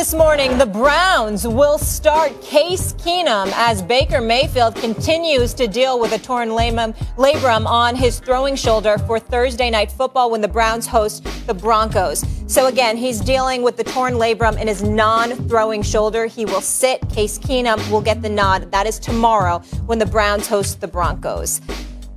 this morning, the Browns will start Case Keenum as Baker Mayfield continues to deal with a torn labrum on his throwing shoulder for Thursday Night Football when the Browns host the Broncos. So again, he's dealing with the torn labrum in his non-throwing shoulder. He will sit. Case Keenum will get the nod. That is tomorrow when the Browns host the Broncos.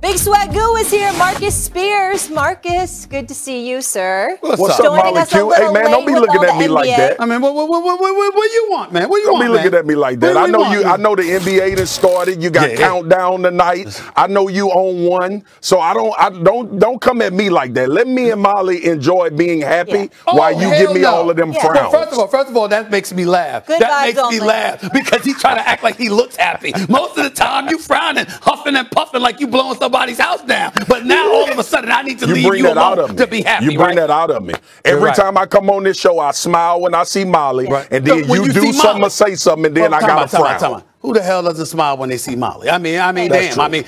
Big Swagoo is here. Marcus Spears. Marcus, good to see you, sir. What's up, Molly Q? Hey, man, don't be looking at me like that. I mean, what you want, man? What you want, man? Don't be looking at me like that. I know the NBA done started. You got countdown tonight. I know you own one. So don't come at me like that. Let me and Molly enjoy being happy while you give me all of them frowns. Well, first of all, that makes me laugh. That makes me laugh because he's trying to act like he looks happy. Most of the time, you frowning, huffing and puffing like you blowing somebody's house down. But now all of a sudden I need to leave you alone to be happy. You bring that out of me. Every time I come on this show, I smile when I see Molly, and then you do something or say something, and then I got to frown. Who the hell doesn't smile when they see Molly? I mean, damn. True. I mean,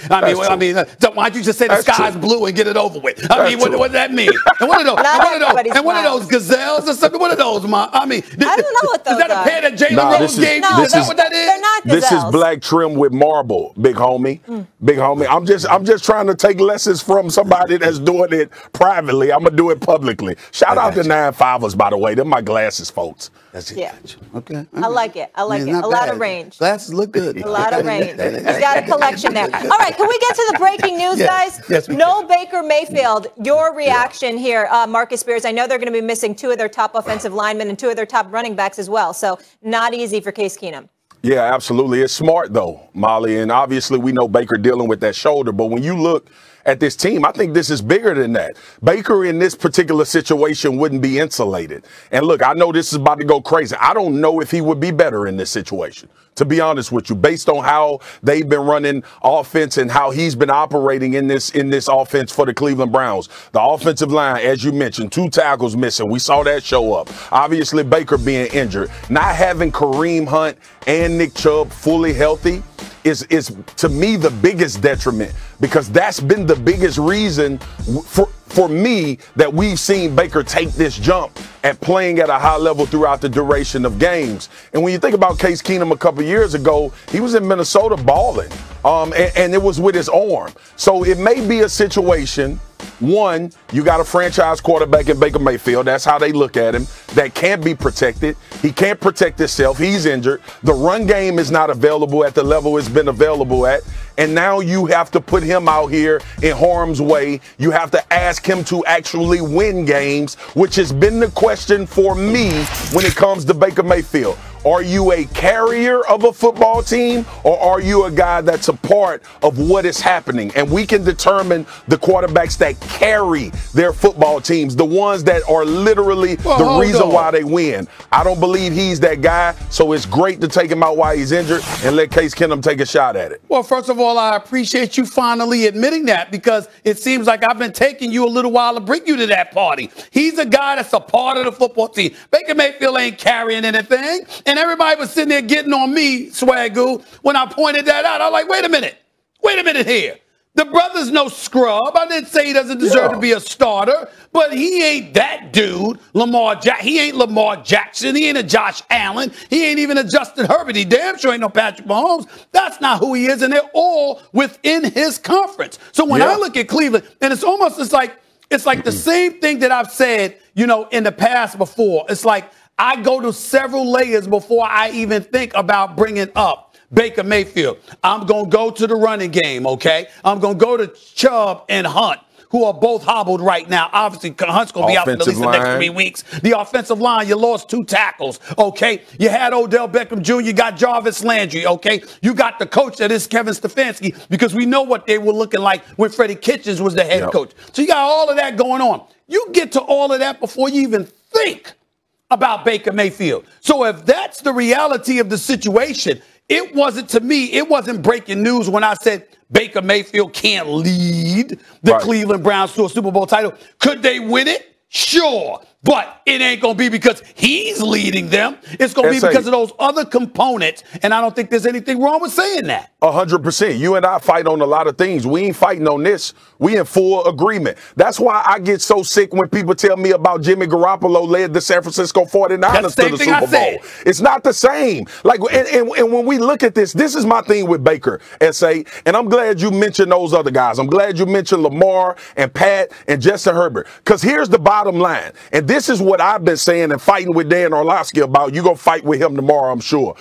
why'd you just say the sky's blue and get it over with? I mean, what does that mean? And one of those gazelles or something. What are those, Mom? I mean, I don't know what those are. Is that a pair that Jalen Rose gave you? Is that what that is? They're not gazelles. This is black trim with marble, big homie. Big homie. I'm just trying to take lessons from somebody that's doing it privately. I'm gonna do it publicly. Shout out to 9-5ers, by the way. They're my glasses, folks. That's it. Yeah. Okay. I like it. I like it. A lot of range. Glasses look good. A lot of range. He's got a collection there. All right, can we get to the breaking news, guys? Yes, no Baker Mayfield. Your reaction here, Marcus Spears. I know they're going to be missing 2 of their top offensive linemen and 2 of their top running backs as well. So not easy for Case Keenum. Yeah, absolutely. It's smart, though, Molly. And obviously we know Baker dealing with that shoulder. But when you look at this team, I think this is bigger than that. Baker in this particular situation wouldn't be insulated. And look, I know this is about to go crazy. I don't know if he would be better in this situation, to be honest with you, based on how they've been running offense and how he's been operating in this offense for the Cleveland Browns. The offensive line, as you mentioned, 2 tackles missing. We saw that show up. Obviously, Baker being injured. Not having Kareem Hunt and Nick Chubb fully healthy is to me the biggest detriment, because that's been the biggest reason for me that we've seen Baker take this jump at playing at a high level throughout the duration of games. And when you think about Case Keenum a couple years ago, he was in Minnesota balling, and it was with his arm. So it may be a situation, one, you got a franchise quarterback in Baker Mayfield. That's how they look at him. That can't be protected. He can't protect himself. He's injured. The run game is not available at the level it's been available at. And now you have to put him out here in harm's way. You have to ask him to actually win games, which has been the question for me when it comes to Baker Mayfield. Are you a carrier of a football team, or are you a guy that's a part of what is happening? And we can determine the quarterbacks that carry their football teams, the ones that are literally the reason why they win. I don't believe he's that guy, so it's great to take him out while he's injured and let Case Keenum take a shot at it. Well, first of all, I appreciate you finally admitting that, because it seems like I've been taking you a little while to bring you to that party. He's a guy that's a part of the football team. Baker Mayfield ain't carrying anything. And everybody was sitting there getting on me, Swagoo, when I pointed that out. I was like, wait a minute here. The brother's no scrub. I didn't say he doesn't deserve to be a starter, but he ain't that dude, He ain't Lamar Jackson. He ain't a Josh Allen. He ain't even a Justin Herbert. He damn sure ain't no Patrick Mahomes. That's not who he is, and they're all within his conference. So when I look at Cleveland, and it's like the same thing that I've said, in the past before. It's like I go to several layers before I even think about bringing up Baker Mayfield. I'm going to go to the running game, okay? I'm going to go to Chubb and Hunt, who are both hobbled right now. Obviously, Hunt's going to be out for at least the next 3 weeks. The offensive line, you lost 2 tackles, okay? You had Odell Beckham Jr., you got Jarvis Landry, okay? You got the coach that is Kevin Stefanski, because we know what they were looking like when Freddie Kitchens was the head coach. So you got all of that going on. You get to all of that before you even think about Baker Mayfield. So if that's the reality of the situation, it wasn't breaking news when I said Baker Mayfield can't lead the Cleveland Browns to a Super Bowl title. Could they win it? Sure. But it ain't going to be because he's leading them. It's going to be because of those other components. And I don't think there's anything wrong with saying that. 100%. You and I fight on a lot of things. We ain't fighting on this. We in full agreement. That's why I get so sick when people tell me about Jimmy Garoppolo led the San Francisco 49ers to the Super Bowl. It's not the same. Like, and when we look at this is my thing with Baker, S.A., and I'm glad you mentioned those other guys. I'm glad you mentioned Lamar and Pat and Justin Herbert. Because here's the bottom line. And this is what I've been saying and fighting with Dan Orlovsky about. You're going to fight with him tomorrow, I'm sure.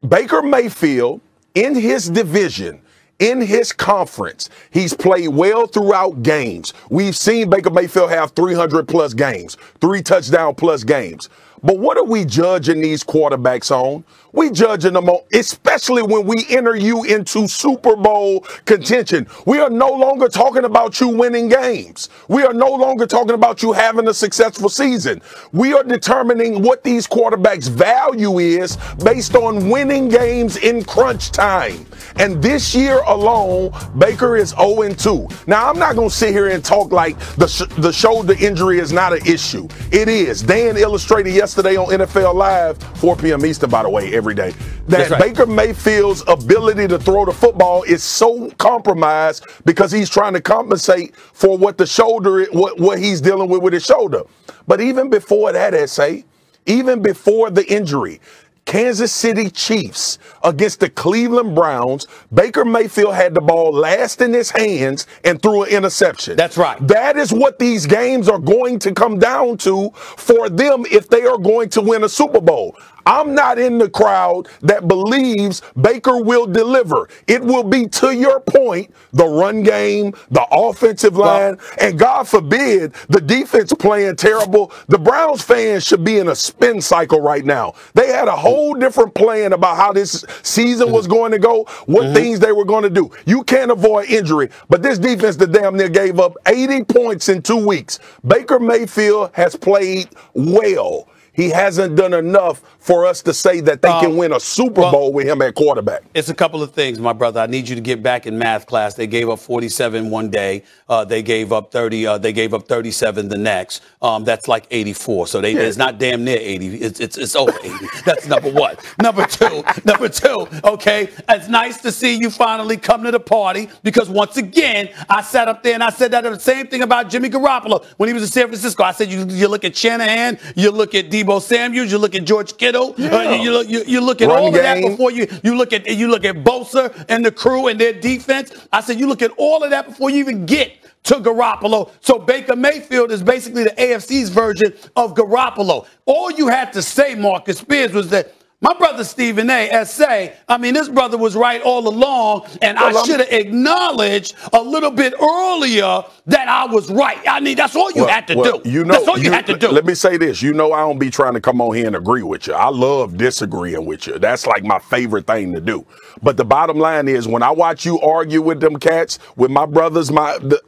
Baker Mayfield, in his division, in his conference, he's played well throughout games. We've seen Baker Mayfield have 300-plus games, 3 touchdown-plus games. But what are we judging these quarterbacks on? We judging them on, especially when we enter you into Super Bowl contention. We are no longer talking about you winning games. We are no longer talking about you having a successful season. We are determining what these quarterbacks' value is based on winning games in crunch time. And this year alone, Baker is 0-2. Now, I'm not going to sit here and talk like the shoulder injury is not an issue. It is. Dan illustrated yesterday on NFL Live, 4 p.m. Eastern, by the way, every day, that right. Baker Mayfield's ability to throw the football is so compromised because he's trying to compensate for what the shoulder, what he's dealing with his shoulder. But even before that, S.A., even before the injury, Kansas City Chiefs against the Cleveland Browns, Baker Mayfield had the ball last in his hands and threw an interception. That's right. That is what these games are going to come down to for them if they are going to win a Super Bowl. I'm not in the crowd that believes Baker will deliver. It will be, to your point, the run game, the offensive line, and God forbid the defense playing terrible. The Browns fans should be in a spin cycle right now. They had a whole different plan about how this season was going to go, what things they were going to do. You can't avoid injury, but this defense that damn near gave up 80 points in 2 weeks. Baker Mayfield has played well. He hasn't done enough for us to say that they can win a Super Bowl with him at quarterback. It's a couple of things, my brother. I need you to get back in math class. They gave up 47 one day. They gave up 30. They gave up 37 the next. That's like 84. So it's not damn near 80. It's over 80. That's number one. Number two. Okay, it's nice to see you finally come to the party because once again I sat up there and I said that the same thing about Jimmy Garoppolo when he was in San Francisco. I said you look at Shanahan, you look at Debo Samuels, you look at George Kittle, you look at all of that before you look at Bosa and the crew and their defense. I said you look at all of that before you even get to Garoppolo. So Baker Mayfield is basically the AFC's version of Garoppolo. All you had to say, Marcus Spears, was that my brother Stephen A. S.A., I mean, this brother was right all along, and I should have acknowledged a little bit earlier that I was right. I mean, that's all you had to do. That's all you had to do. Let me say this. You know I don't be trying to come on here and agree with you. I love disagreeing with you. That's like my favorite thing to do. But the bottom line is when I watch you argue with them cats, with my brothers,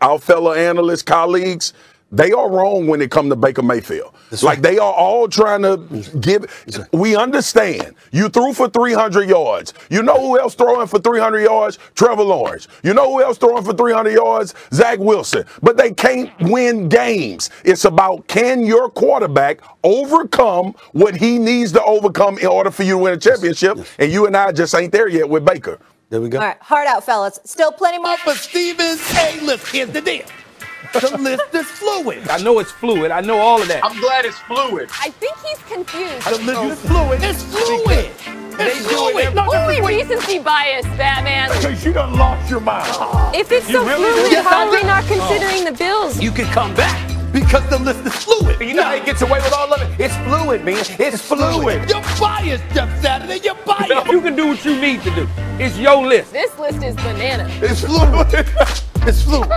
our fellow analysts, colleagues, they are wrong when it comes to Baker Mayfield. Like they are all trying to give. We understand. You threw for 300 yards. You know who else throwing for 300 yards? Trevor Lawrence. You know who else throwing for 300 yards? Zach Wilson. But they can't win games. It's about can your quarterback overcome what he needs to overcome in order for you to win a championship? And you and I just ain't there yet with Baker. There we go. All right, hard out, fellas. Still plenty more. For Stevens, hey, look, here's the deal. The list is fluid. I know it's fluid. I know all of that. I'm glad it's fluid. I think he's confused. The list is fluid. It's fluid. It's fluid. Only recency bias, Batman. Because you done lost your mind. If it's so fluid, how are we not considering the Bills? You can come back because the list is fluid. You know how he gets away with all of it? It's fluid, man. It's fluid. You're biased, Jeff Saturday. You're biased. You can do what you need to do. It's your list. This list is banana. It's fluid. It's fluid.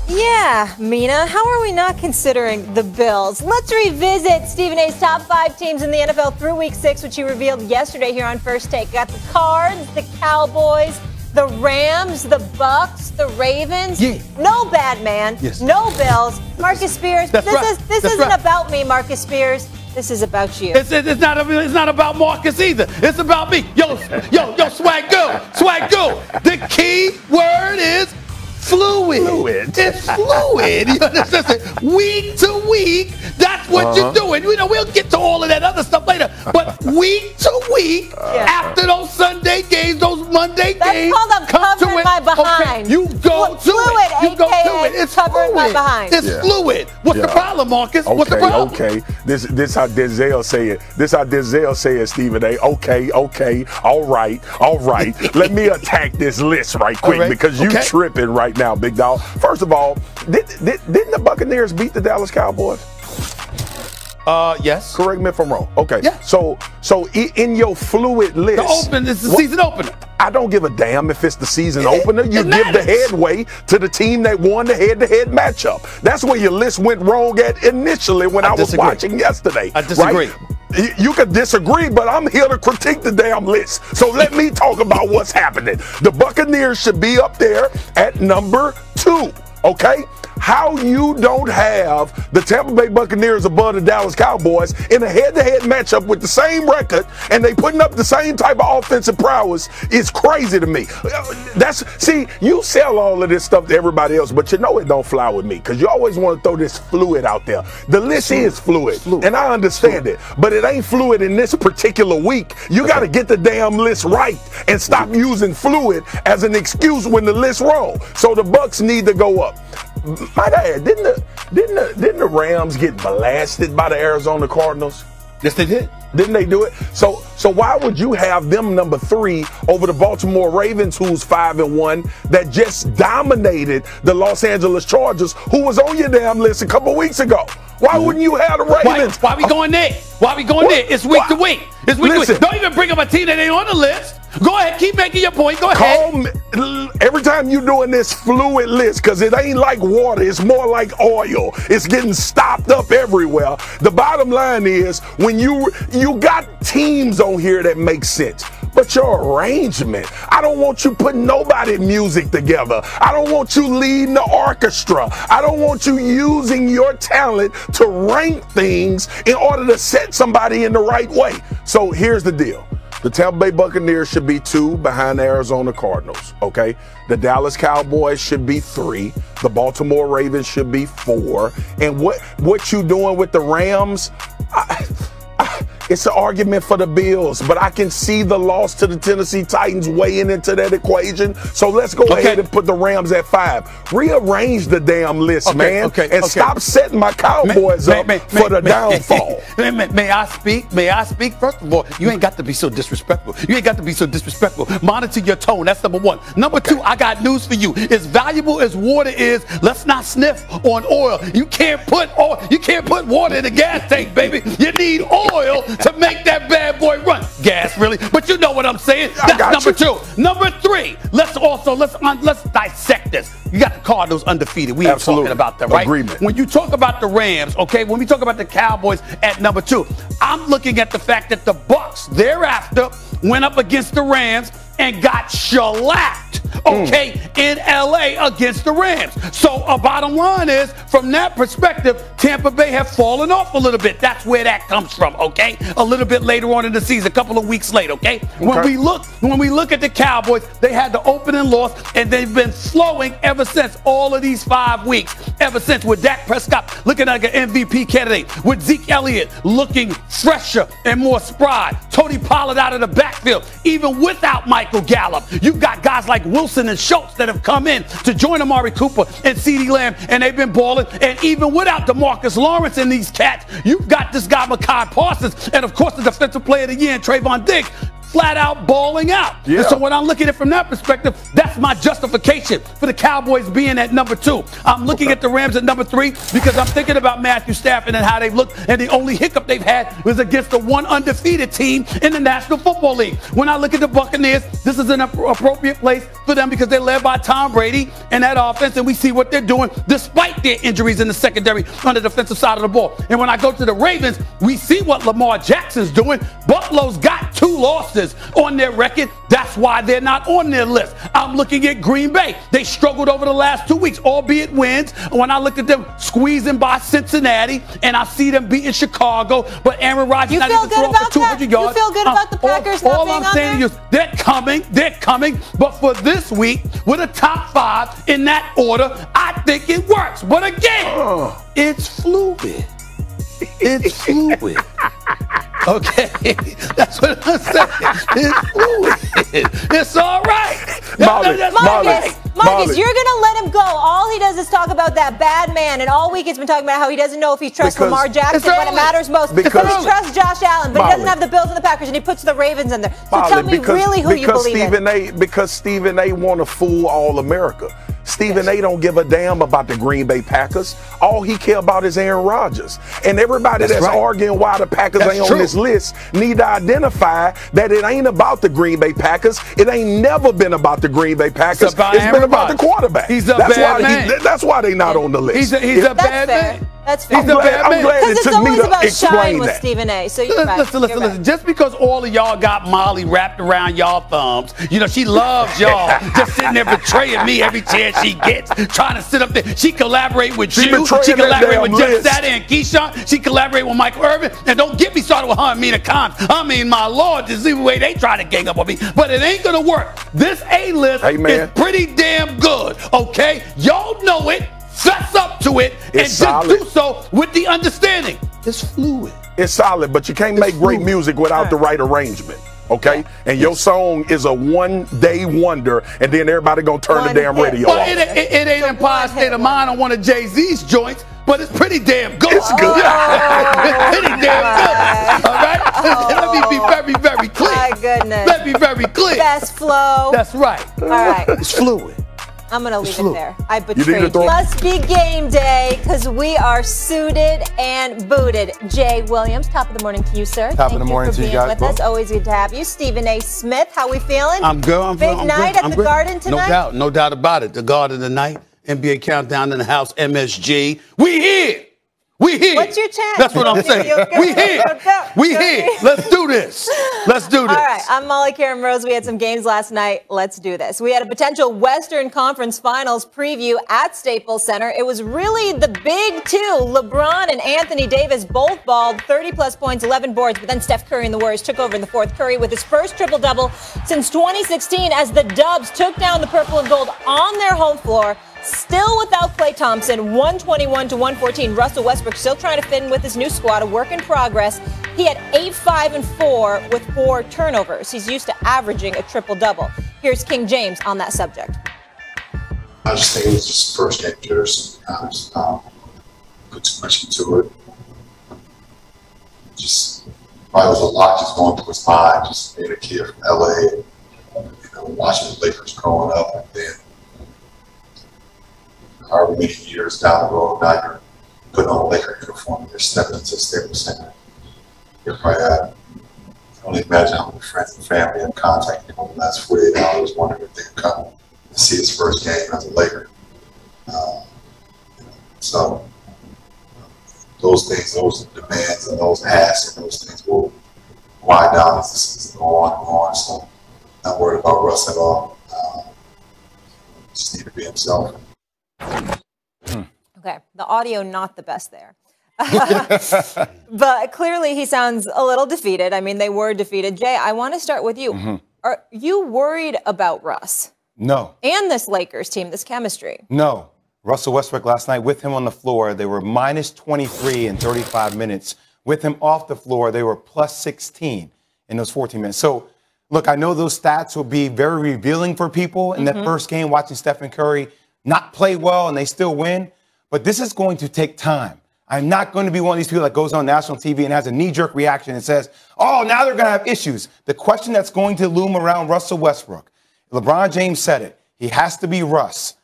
Yeah, Mina, how are we not considering the Bills? Let's revisit Stephen A's top 5 teams in the NFL through Week 6, which he revealed yesterday here on First Take. Got the Cards, the Cowboys, the Rams, the Bucks, the Ravens. Yeah. No Batman, no Bills. Marcus Spears, this isn't about me, Marcus Spears. This is about you. It's not about Marcus either. It's about me. Yo, Swag Go. The key word is fluid. It's fluid. You understand? Week to week, that's what you're doing. You know, we'll get to all of that other stuff later. But week to week, after those Sunday games, those Monday games, that's called I'm covering my behind. Okay, you go to it. You go to it. It's covering my behind. It's fluid. What's the problem, Marcus? What's the problem? Okay. This how Denzel say it. This how Denzel say it, Stephen A. Okay. All right. Let me attack this list right quick because you tripping right now, big dog. First of all, didn't the Buccaneers beat the Dallas Cowboys? Yes. Correct me if I'm wrong. Okay. Yeah. So in your fluid list, it's the season opener. I don't give a damn if it's the season opener. You give the headway to the team that won the head-to-head matchup. That's where your list went wrong at initially when I was watching yesterday. I disagree. Right? You could disagree, but I'm here to critique the damn list. So let me talk about what's happening. The Buccaneers should be up there at number 2, okay? How you don't have the Tampa Bay Buccaneers above the Dallas Cowboys in a head-to-head matchup with the same record and they putting up the same type of offensive prowess is crazy to me. See, you sell all of this stuff to everybody else, but you know it don't fly with me because you always want to throw this fluid out there. The list is fluid, and I understand it, but it ain't fluid in this particular week. You got to get the damn list right and stop using fluid as an excuse when the list wrong. So the Bucs need to go up. My dad, didn't the Rams get blasted by the Arizona Cardinals? Yes, they did. Didn't they do it? So why would you have them number 3 over the Baltimore Ravens, who's 5-1, that just dominated the Los Angeles Chargers, who was on your damn list a couple weeks ago? Why wouldn't you have the Ravens? Why we going there? Why we going there? It's week to week. It's week to week. Don't even bring up a team that ain't on the list. Go ahead, keep making your point. Go ahead. Every time you're doing this fluid list, because it ain't like water, it's more like oil. It's getting stopped up everywhere. The bottom line is when you got teams on here that make sense. But your arrangement, I don't want you putting nobody's music together. I don't want you leading the orchestra. I don't want you using your talent to rank things in order to set somebody in the right way. So here's the deal. The Tampa Bay Buccaneers should be 2 behind the Arizona Cardinals, okay? The Dallas Cowboys should be 3. The Baltimore Ravens should be 4. And what you doing with the Rams? It's an argument for the Bills, but I can see the loss to the Tennessee Titans weighing into that equation. So let's go ahead and put the Rams at 5. Rearrange the damn list, man, and stop setting my Cowboys up for the downfall. May I speak? May I speak? First of all, you ain't got to be so disrespectful. You ain't got to be so disrespectful. Monitor your tone. That's number 1. Number 2, I got news for you. As valuable as water is, let's not sniff on oil. You can't put water in the gas tank, baby. You need oil to make that bad boy run. Gas, really? But you know what I'm saying. That's number 2. Number 3, let's dissect this. You got the Cardinals undefeated. We ain't talking about that, right? Agreement. When you talk about the Rams, okay, when we talk about the Cowboys at number 2, I'm looking at the fact that the Bucs thereafter went up against the Rams and got shellacked, okay, in LA against the Rams. So bottom line is, from that perspective, Tampa Bay have fallen off a little bit. That's where that comes from, okay? A little bit later on in the season, a couple of weeks later, okay? When we look at the Cowboys, they had the opening loss, and they've been flowing ever since, all of these 5 weeks. Ever since, with Dak Prescott looking like an MVP candidate, with Zeke Elliott looking fresher and more spry, Tony Pollard out of the backfield, even without Michael Gallup. You've got guys like Wilson and Schultz that have come in to join Amari Cooper and CeeDee Lamb, and they've been balling. And even without DeMarcus Lawrence and these cats, you've got this guy Mekhi Parsons, and of course the Defensive Player of the Year, Trayvon Diggs, flat out balling out. Yeah. And so when I'm looking at it from that perspective, that's my justification for the Cowboys being at number 2. I'm looking at the Rams at number 3 because I'm thinking about Matthew Stafford and how they've looked, and the only hiccup they've had was against the one undefeated team in the National Football League. When I look at the Buccaneers, this is an appropriate place for them because they're led by Tom Brady and that offense, and we see what they're doing despite their injuries in the secondary on the defensive side of the ball. And when I go to the Ravens, we see what Lamar Jackson's doing. Buffalo's got 2 2 losses on their record. That's why they're not on their list. I'm looking at Green Bay. They struggled over the last 2 weeks, albeit wins. When I look at them squeezing by Cincinnati, and I see them beating Chicago, but Aaron Rodgers not even throwing for 200 yards. You feel good about the Packers not being on there? All I'm saying is they're coming. But for this week, with a top 5 in that order, I think it works. But again, it's fluid. It's fluid. Okay, that's what I'm saying. It's fluid. It's all right. Marcus, you're going to let him go. All he does is talk about that bad man, and all week he's been talking about how he doesn't know if he trusts Lamar Jackson when it matters most. But he trusts Josh Allen, but he doesn't have the Bills and the Packers, and he puts the Ravens in there. So tell me really who you believe in. Because Stephen A. want to fool all America. Stephen A. don't give a damn about the Green Bay Packers. All he care about is Aaron Rodgers. And everybody that's arguing why the Packers ain't on this list need to identify that it ain't about the Green Bay Packers. It ain't never been about the Green Bay Packers. It's been about the quarterback. He's a bad man. That's why they not on the list. He's a bad man. That's fair. I'm glad it took me to explain that. With Stephen A. So you're right. Listen. Just because all of y'all got Molly wrapped around y'all thumbs, you know, she loves y'all just sitting there betraying me every chance she gets, trying to sit up there. She collaborate with you. She collaborate with Jeff Saturday and Keyshawn. She collaborate with Michael Irvin. And don't get me started with her and Mina Khan. I mean, my Lord, this is the way they try to gang up on me. But it ain't going to work. This A-list is pretty damn good, okay? Y'all know it. Fess up to it and just do so with the understanding. It's fluid. It's solid, but you can't make great music without the right arrangement. Okay? And your song is a one-day wonder, and then everybody gonna turn the damn radio off. It ain't Empire State of Mind on one of Jay-Z's joints, but it's pretty damn good. It's good. It's pretty damn good. All right? Let me be very, very clear. My goodness. Let me be very clear. Best flow. That's right. All right. It's fluid. I'm going to leave it there. I betrayed you. Must be game day because we are suited and booted. Jay Williams, top of the morning to you, sir. Top of the morning to you guys. With us. Always good to have you. Stephen A. Smith, how we feeling? I'm good. Big night at the Garden tonight? No doubt about it. The Garden tonight, NBA Countdown in the house, MSG. We here. We here. What's your chance? That's what I'm saying. We here. We here. Let's do this. Let's do this. All right. I'm Molly Karen Rose. We had some games last night. Let's do this. We had a potential Western Conference Finals preview at Staples Center. It was really the big two. LeBron and Anthony Davis both balled 30-plus points, 11 boards, but then Steph Curry and the Warriors took over in the fourth. Curry with his first triple-double since 2016 as the Dubs took down the purple and gold on their home floor. Still without Klay Thompson, 121-114. Russell Westbrook still trying to fit in with his new squad, a work in progress. He had 8, 5, and 4 with 4 turnovers. He's used to averaging a triple-double. Here's King James on that subject. I just think it was just first game jitters sometimes. Put too much into it. Just probably was a lot just going through his mind, just being a kid from LA, you know, watching the Lakers growing up, and then however many years down the road, now you're putting on a Laker uniform and you're stepping into Staples Center. You're probably I can only imagine how many friends and family have contacted him over the last 48 hours wondering if they can come and see his first game as a Laker. So those things, those demands and those asks and those things will wind down as the season go on and on. So not worried about Russ at all. Just need to be himself. Okay, the audio not the best there. But clearly he sounds a little defeated. I mean, they were defeated. Jay, I want to start with you. Are you worried about Russ? No. And this Lakers team, this chemistry? No. Russell Westbrook last night with him on the floor, they were minus 23 in 35 minutes. With him off the floor, they were plus 16 in those 14 minutes. So, look, I know those stats will be very revealing for people in that first game, watching Stephen Curry not play well and they still win. But this is going to take time. I'm not going to be one of these people that goes on national TV and has a knee-jerk reaction and says, oh, now they're going to have issues. The question that's going to loom around Russell Westbrook, LeBron James said it, he has to be Russ.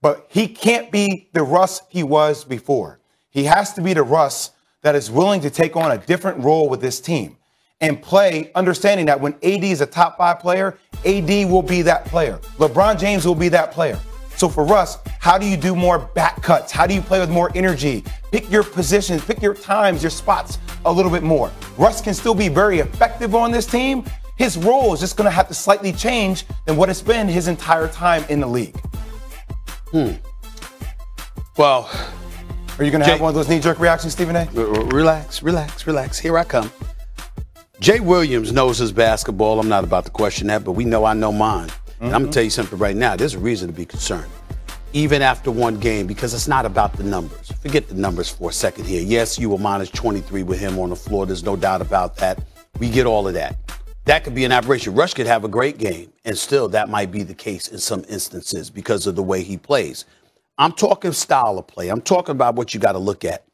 But he can't be the Russ he was before. He has to be the Russ that is willing to take on a different role with this team and play, understanding that when AD is a top 5 player, AD will be that player. LeBron James will be that player. So for Russ, how do you do more back cuts? How do you play with more energy? Pick your positions, pick your times, your spots a little bit more. Russ can still be very effective on this team. his role is just going to have to slightly change than what it's been his entire time in the league. Well, are you going to have one of those knee-jerk reactions, Stephen A? Relax. Here I come. Jay Williams knows his basketball. I'm not about to question that, but I know mine. And I'm going to tell you something right now. There's a reason to be concerned, even after one game, because it's not about the numbers. Forget the numbers for a second here. Yes, you were minus 23 with him on the floor. There's no doubt about that. We get all of that. That could be an aberration. Rush could have a great game, and still that might be the case in some instances because of the way he plays. I'm talking style of play. I'm talking about what you got to look at.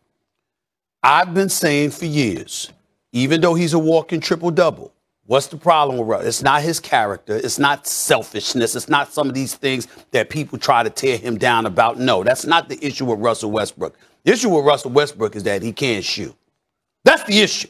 I've been saying for years, even though he's a walking triple-double, what's the problem with Russ? It's not his character. It's not selfishness. It's not some of these things that people try to tear him down about. No, that's not the issue with Russell Westbrook. The issue with Russell Westbrook is that he can't shoot. That's the issue.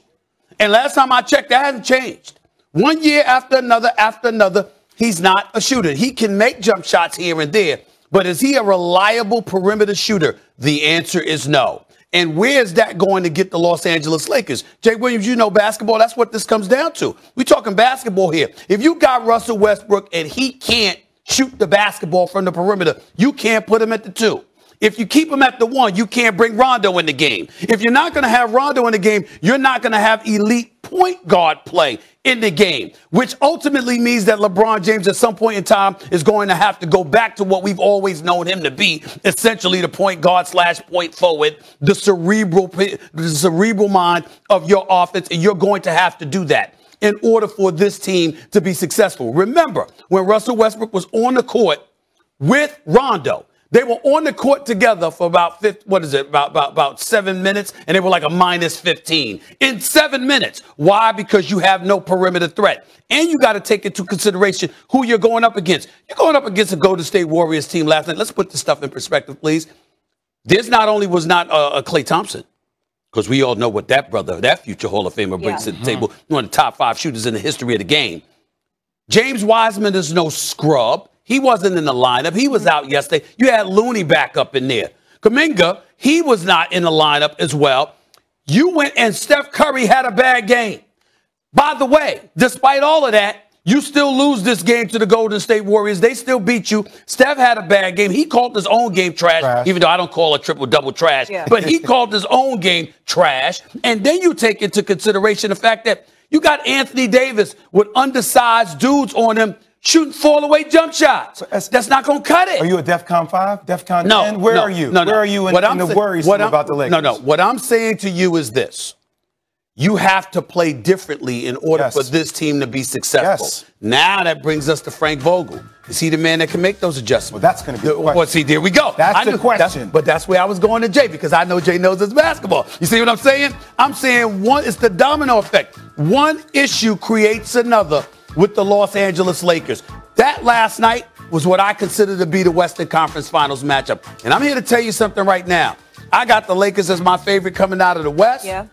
And last time I checked, that hasn't changed. One year after another, he's not a shooter. He can make jump shots here and there, but is he a reliable perimeter shooter? The answer is no. And where's that going to get the Los Angeles Lakers? Jay Williams, you know basketball. That's what this comes down to. We're talking basketball here. If you got Russell Westbrook and he can't shoot the basketball from the perimeter, you can't put him at the 2. If you keep him at the 1, you can't bring Rondo in the game. If you're not going to have Rondo in the game, you're not going to have elite point guard play in the game, which ultimately means that LeBron James at some point in time is going to have to go back to what we've always known him to be, essentially the point guard / point forward, the cerebral mind of your offense, and you're going to have to do that in order for this team to be successful. Remember, when Russell Westbrook was on the court with Rondo, they were on the court together for about 7 minutes, and they were like a minus 15 in 7 minutes. Why? Because you have no perimeter threat. And you got to take into consideration who you're going up against. You're going up against a Golden State Warriors team last night. Let's put this stuff in perspective, please. This not only was not a Klay Thompson, because we all know what that brother, that future Hall of Famer brings to the table, one of the top 5 shooters in the history of the game. James Wiseman is no scrub. He wasn't in the lineup. He was out yesterday. You had Looney back up in there. Kuminga, he was not in the lineup as well. You went and Steph Curry had a bad game. By the way, despite all of that, you still lose this game to the Golden State Warriors. They still beat you. Steph had a bad game. He called his own game trash. Even though I don't call a triple-double trash. Yeah. But he called his own game trash. And then you take into consideration the fact that you got Anthony Davis with undersized dudes on him shooting fall-away jump shots. That's not going to cut it. Are you a DEFCON 5? DEFCON 10? No. Where are you? No. Where are you in the worries about the Lakers? No. What I'm saying to you is this. You have to play differently in order for this team to be successful. Now that brings us to Frank Vogel. Is he the man that can make those adjustments? Well, that's going to be the question. Well, see, there we go. That's the question. But that's where I was going to Jay, because I know Jay knows his basketball. You see what I'm saying? I'm saying it's the domino effect. One issue creates another with the Los Angeles Lakers. That last night was what I consider to be the Western Conference Finals matchup. And I'm here to tell you something right now. I got the Lakers as my favorite coming out of the West. Yeah.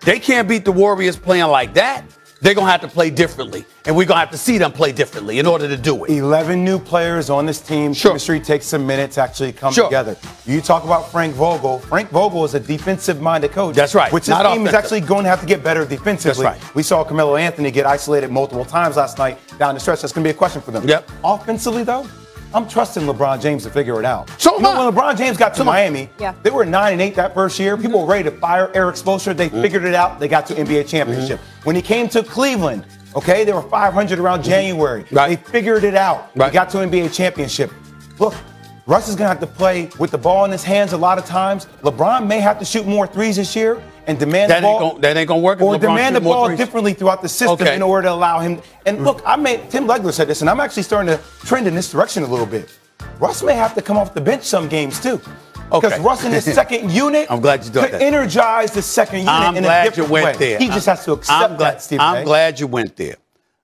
They can't beat the Warriors playing like that. They're going to have to play differently. And we're going to have to see them play differently in order to do it. 11 new players on this team. Chemistry takes some minutes to actually come together. You talk about Frank Vogel. Frank Vogel is a defensive-minded coach. That's right. Which this team is actually going to have to get better defensively. That's right. We saw Carmelo Anthony get isolated multiple times last night down the stretch. That's going to be a question for them. Yep. Offensively, though, I'm trusting LeBron James to figure it out. So when LeBron James got to Miami, they were 9-8 that first year. People were ready to fire Eric Spoelstra. They figured it out. They got to NBA championship. When he came to Cleveland, they were 500 around January. They figured it out. They got to NBA championship. Look, Russ is going to have to play with the ball in his hands a lot of times. LeBron may have to shoot more threes this year and demand the ball. That ain't going to work. Or demand the ball differently throughout the system in order to allow him. And look, Tim Legler said this, and I'm actually starting to trend in this direction a little bit. Russ may have to come off the bench some games, too. Because Russ in his second unit I'm glad you could energize the second unit in a different way. He just has to accept that, Stephen A. I'm glad you went there.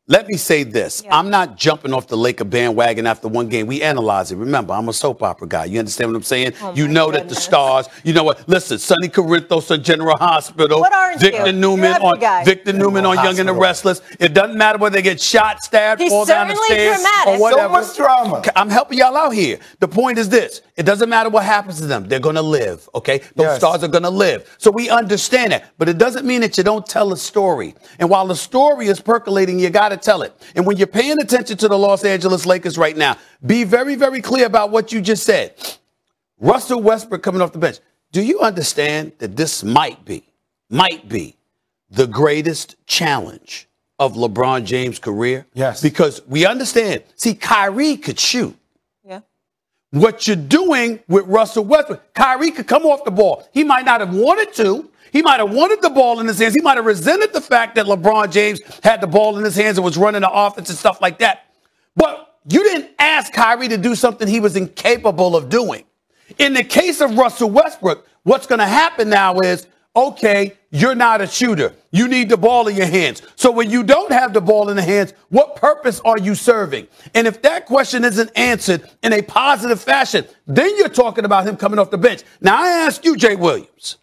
Let me say this. I'm not jumping off the Laker bandwagon after one game. We analyze it. Remember, I'm a soap opera guy. You understand what I'm saying? You know that the stars, you know what? Listen, Sonny Corinthos on General Hospital. What aren't Victor Newman on Young and the Restless. It doesn't matter whether they get shot, stabbed, fall down the stairs, or whatever. So much drama. I'm helping y'all out here. The point is this. It doesn't matter what happens to them. They're going to live, okay? Those stars are going to live. So we understand that. But it doesn't mean that you don't tell a story. And while the story is percolating, you got to to tell it. And when you're paying attention to the Los Angeles Lakers right now, be very, very clear about what you just said. Russell Westbrook coming off the bench. Do you understand that this might be the greatest challenge of LeBron James' career? Yes. Because we understand. See, Kyrie could shoot. Yeah. What you're doing with Russell Westbrook, Kyrie could come off the ball. He might not have wanted to. He might have wanted the ball in his hands. He might have resented the fact that LeBron James had the ball in his hands and was running the offense and stuff like that. But you didn't ask Kyrie to do something he was incapable of doing. In the case of Russell Westbrook, what's going to happen now is, okay, you're not a shooter. You need the ball in your hands. So when you don't have the ball in the hands, what purpose are you serving? And if that question isn't answered in a positive fashion, then you're talking about him coming off the bench. Now, I ask you, Jay Williams,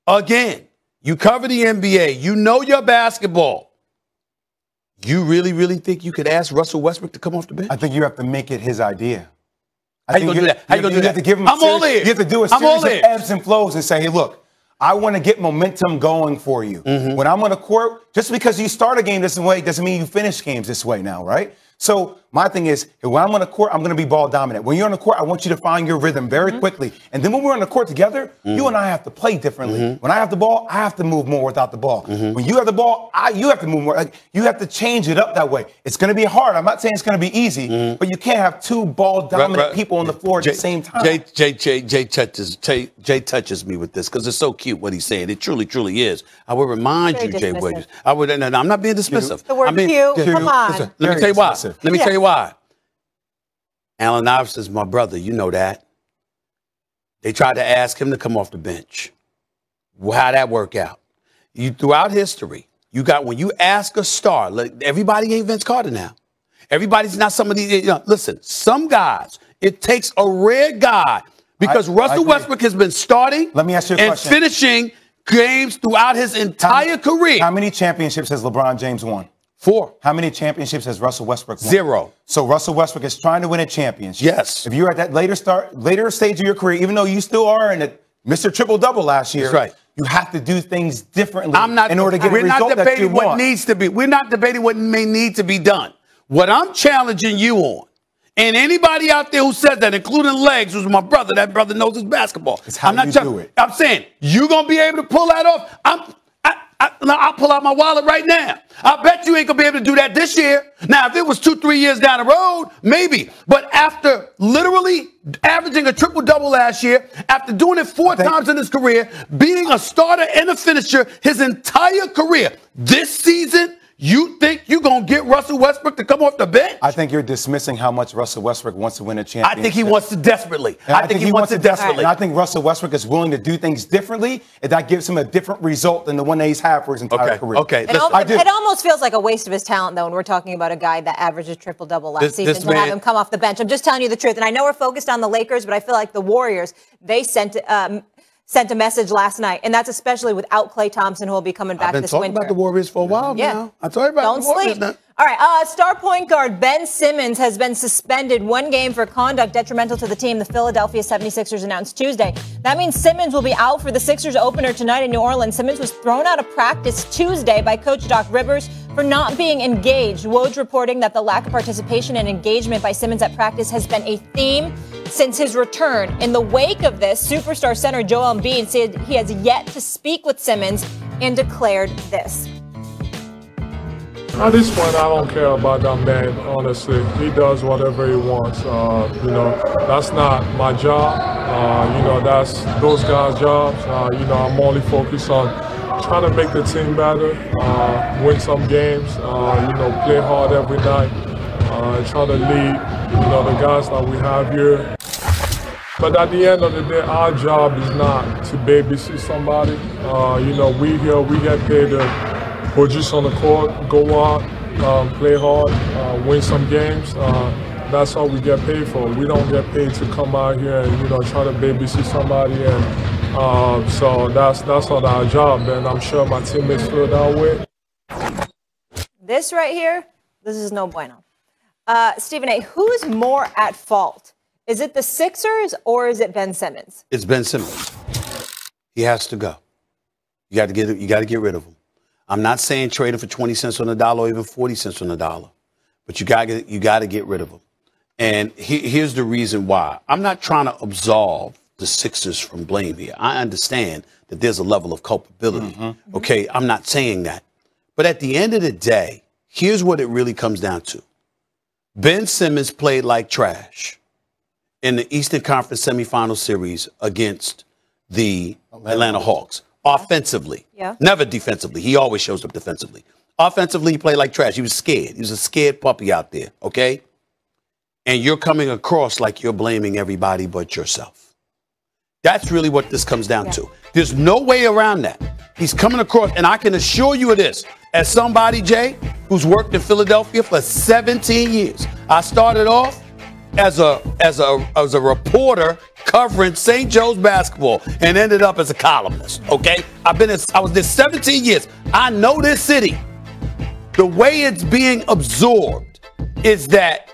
again, you cover the NBA. You know your basketball. You really, really think you could ask Russell Westbrook to come off the bench? I think you have to make it his idea. How you gonna do that? How you gonna do that? You have to give him I'm all in. You have to do a series of ebbs and flows and say, hey, look, I want to get momentum going for you. When I'm on the court, just because you start a game this way doesn't mean you finish games this way now, right? So my thing is, when I'm on the court, I'm going to be ball dominant. When you're on the court, I want you to find your rhythm very quickly. And then when we're on the court together, you and I have to play differently. When I have the ball, I have to move more without the ball. When you have the ball, you have to move more. Like, you have to change it up that way. It's going to be hard. I'm not saying it's going to be easy, but you can't have two ball dominant people on the floor at the same time. Jay touches me with this because it's so cute what he's saying. It truly, truly is. I would remind you, Jay Williams. I'm not being dismissive. The word cute. Come on. Listen, let me tell you why. Let me tell you why. Allen Iverson's my brother. You know that. They tried to ask him to come off the bench. Well, how'd that work out? Throughout history, when you ask a star, everybody ain't Vince Carter now. Everybody's not somebody. Listen, some guys, it takes a rare guy because Russell Westbrook has been starting Let me ask you a question. Finishing games throughout his entire career. How many championships has LeBron James won? 4. How many championships has Russell Westbrook won? 0. So Russell Westbrook is trying to win a championship. Yes. If you're at that later stage of your career, even though you still are in it, Mr. Triple-Double last year, that's right. You have to do things differently in order to get We're a result not that debating you what want. needs to be. We're not debating what may need to be done. What I'm challenging you on, and anybody out there who says that, including Legs, who's my brother, that brother knows his basketball. It's how you do it. I'm saying, you going to be able to pull that off? I'll pull out my wallet right now. I bet you ain't going to be able to do that this year. Now, if it was 2-3 years down the road, maybe. But after literally averaging a triple-double last year, after doing it 4 times in his career, being a starter and a finisher his entire career, this season, you think you're going to get Russell Westbrook to come off the bench? I think you're dismissing how much Russell Westbrook wants to win a championship. I think he wants it desperately. I think he wants it desperately. And I think Russell Westbrook is willing to do things differently, and that gives him a different result than the one that he's had for his entire career. Okay. It almost feels like a waste of his talent, though, when we're talking about a guy that averages triple-double last season to have him come off the bench. I'm just telling you the truth. And I know we're focused on the Lakers, but I feel like the Warriors, they sent a message last night, and that's especially without Klay Thompson, who will be coming back this winter. I've been talking about the Warriors for a while now. I told you about Don't the Warriors sleep. now. All right, star point guard Ben Simmons has been suspended 1 game for conduct detrimental to the team, the Philadelphia 76ers announced Tuesday. That means Simmons will be out for the Sixers opener tonight in New Orleans. Simmons was thrown out of practice Tuesday by Coach Doc Rivers for not being engaged. Woj reporting that the lack of participation and engagement by Simmons at practice has been a theme since his return. In the wake of this, superstar center Joel Embiid said he has yet to speak with Simmons and declared this. At this point, I don't care about that man, honestly. He does whatever he wants. That's not my job. That's those guys' jobs. I'm only focused on trying to make the team better, win some games, play hard every night, try to lead, the guys that we have here. But at the end of the day, our job is not to babysit somebody. We get paid to produce on the court, go out, play hard, win some games. That's all we get paid for. We don't get paid to come out here and try to babysit somebody. And so that's not our job. And I'm sure my teammates feel that way. This right here, this is no bueno. Stephen A., who is more at fault? Is it the Sixers or is it Ben Simmons? It's Ben Simmons. He has to go. You got to get rid of him. I'm not saying trade him for 20 cents on the dollar or even 40 cents on the dollar, but you got to get rid of him. And here's the reason why. I'm not trying to absolve the Sixers from blame here. I understand that there's a level of culpability. Okay, I'm not saying that. But at the end of the day, here's what it really comes down to. Ben Simmons played like trash in the Eastern Conference semifinal series against the Atlanta Hawks. Offensively. Never defensively. He always shows up defensively. Offensively, he played like trash. He was scared. He was a scared puppy out there, okay? And you're coming across like you're blaming everybody but yourself. That's really what this comes down to. There's no way around that. He's coming across, and I can assure you of this, as somebody, Jay, who's worked in Philadelphia for 17 years. I started off as a reporter covering St. Joe's basketball and ended up as a columnist, okay? I was there 17 years. I know this city. The way it's being absorbed is that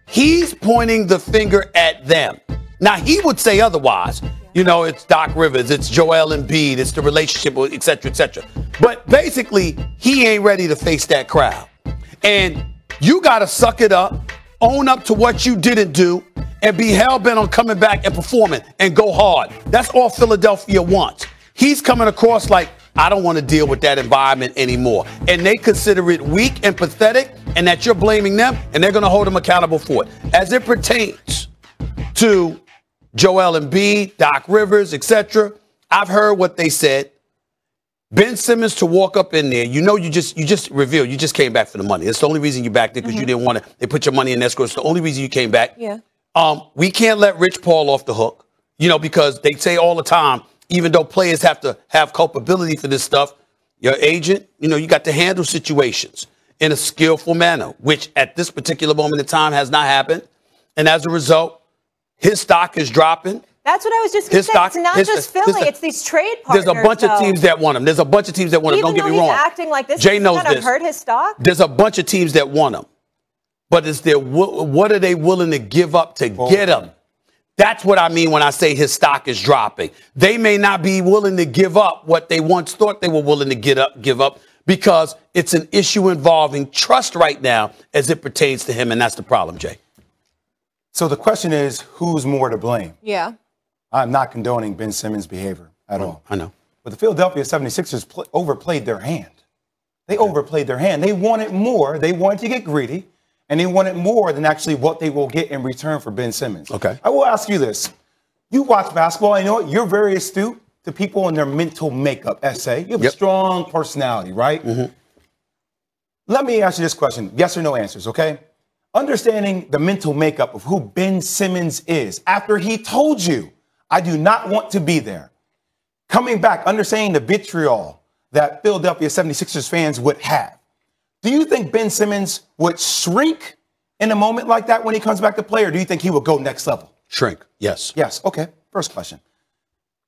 he's pointing the finger at them. Now, he would say otherwise. You know, it's Doc Rivers, it's Joel Embiid, it's the relationship, et cetera, et cetera. But basically, he ain't ready to face that crowd. And you got to suck it up, own up to what you didn't do, and be hell-bent on coming back and performing and go hard. That's all Philadelphia wants. He's coming across like, I don't want to deal with that environment anymore. And they consider it weak and pathetic, and that you're blaming them, and they're going to hold him accountable for it. As it pertains to Joel Embiid, Doc Rivers, etc., I've heard what they said. Ben Simmons to walk up in there, you know, you just revealed, you just came back for the money. That's the only reason you back there, because you didn't want to. They put your money in escrow. It's the only reason you came back. Yeah. We can't let Rich Paul off the hook, you know, because they say all the time, even though players have to have culpability for this stuff, your agent, you know, you got to handle situations in a skillful manner, which at this particular moment in time has not happened. And as a result, his stock is dropping. That's what I was just going to say. It's not just Philly. It's these trade partners. There's a bunch of teams that want him. There's a bunch of teams that want him. Don't get me wrong. Even though he's acting like this, Jay knows kind of this. hurt his stock? There's a bunch of teams that want him. But is there, what are they willing to give up to get him? That's what I mean when I say his stock is dropping. They may not be willing to give up what they once thought they were willing to give up because it's an issue involving trust right now as it pertains to him, and that's the problem, Jay. So the question is, who's more to blame? Yeah. I'm not condoning Ben Simmons' behavior at all. I know. But the Philadelphia 76ers overplayed their hand. They overplayed their hand. They wanted more. They wanted to get greedy, and they wanted more than actually what they will get in return for Ben Simmons. Okay. I will ask you this. You watch basketball, and you know what? You're very astute to people and their mental makeup, essay. You have a strong personality, right? Let me ask you this question. Yes or no answers, okay? Understanding the mental makeup of who Ben Simmons is after he told you, I do not want to be there. Coming back, understanding the vitriol that Philadelphia 76ers fans would have. Do you think Ben Simmons would shrink in a moment like that when he comes back to play, or do you think he would go next level? Shrink, yes. Yes, okay. First question.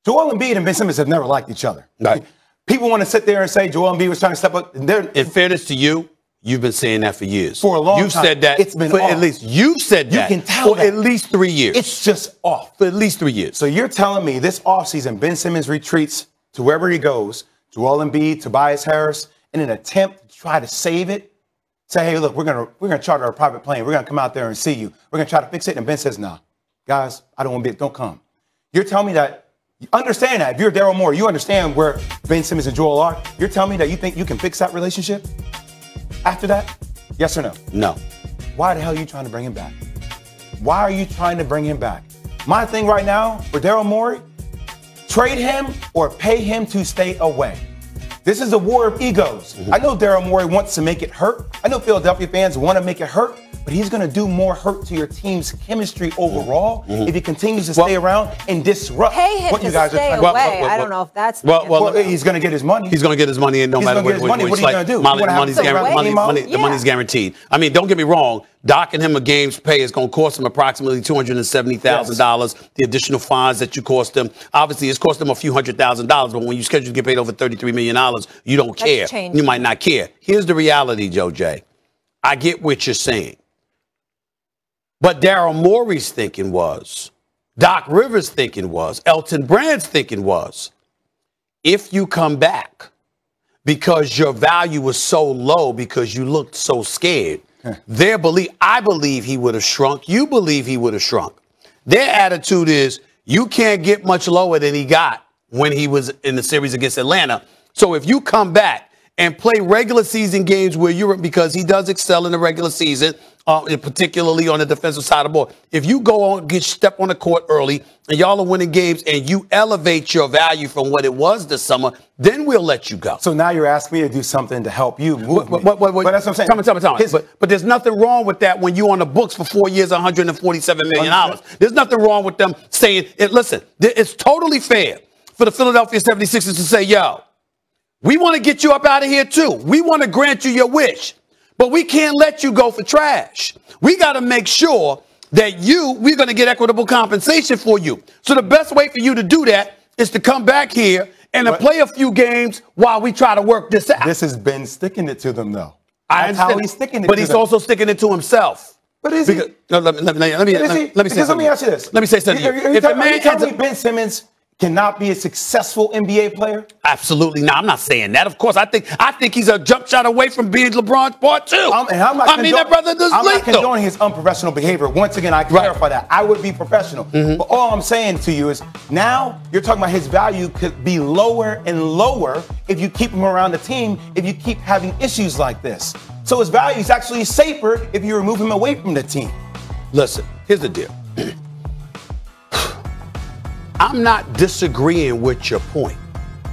Joel Embiid and Ben Simmons have never liked each other. Right. People want to sit there and say Joel Embiid was trying to step up. In fairness to you, you've been saying that for years. For a long time. You've said that. It's been for off. at least you've said that. You can tell for at least 3 years. It's just off. For at least 3 years. So you're telling me this offseason, Ben Simmons retreats to wherever he goes, Joel Embiid, Tobias Harris, in an attempt to try to save it. Say, hey, look, we're gonna charter a private plane. We're gonna come out there and see you. We're gonna try to fix it. And Ben says, nah, guys, I don't want to be. Don't come. You're telling me that. Understand that. If you're Daryl Morey, you understand where Ben Simmons and Joel are. You're telling me that you think you can fix that relationship after that? Yes or no? No. Why the hell are you trying to bring him back? Why are you trying to bring him back? My thing right now for Daryl Morey, trade him or pay him to stay away. This is a war of egos. I know Daryl Morey wants to make it hurt. I know Philadelphia fans want to make it hurt, but he's going to do more hurt to your team's chemistry overall if he continues to stay around and disrupt what you guys are trying to do. I don't know if that's well, he's going to get his money. He's going to get his money, and no matter what. What are you going to do? The money's guaranteed. I mean, don't get me wrong. Docking him a game's pay is going to cost him approximately $270,000. The additional fines that you cost him, obviously, it's cost him a few $100,000. But when you schedule to get paid over $33 million, you don't care. You might not care. Here's the reality, Joe J. I get what you're saying. But Daryl Morey's thinking was, Doc Rivers' thinking was, Elton Brand's thinking was, if you come back, because your value was so low because you looked so scared. I believe he would have shrunk. You believe he would have shrunk. Their attitude is you can't get much lower than he got when he was in the series against Atlanta. So if you come back and play regular season games where you're, because he does excel in the regular season, particularly on the defensive side of the ball. If you go on, step on the court early, and y'all are winning games, and you elevate your value from what it was this summer, then we'll let you go. So now you're asking me to do something to help you move me. But that's what I'm saying. Tell me. But there's nothing wrong with that when you're on the books for 4 years, $147 million. There's nothing wrong with them saying, listen, it's totally fair for the Philadelphia 76ers to say, yo, we want to get you up out of here too. We want to grant you your wish. But we can't let you go for trash. We got to make sure that we're going to get equitable compensation for you. So the best way for you to do that is to come back here and to play a few games while we try to work this out. This has been sticking it to them, though. That's how he's sticking it to them. But he's also sticking it to himself. But is he? Let me ask you this. Let me say something. If a man tells me Ben Simmons cannot be a successful NBA player? Absolutely not. I'm not saying that. Of course, I think he's a jump shot away from being LeBron's part too. That brother does I'm not condoning his unprofessional behavior. Once again, I clarify that. I would be professional. But all I'm saying to you is now you're talking about his value could be lower and lower if you keep him around the team, if you keep having issues like this. So his value is actually safer if you remove him away from the team. Listen, here's the deal. I'm not disagreeing with your point.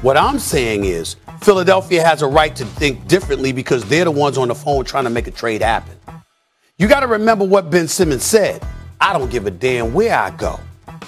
What I'm saying is Philadelphia has a right to think differently because they're the ones on the phone trying to make a trade happen. You got to remember what Ben Simmons said. I don't give a damn where I go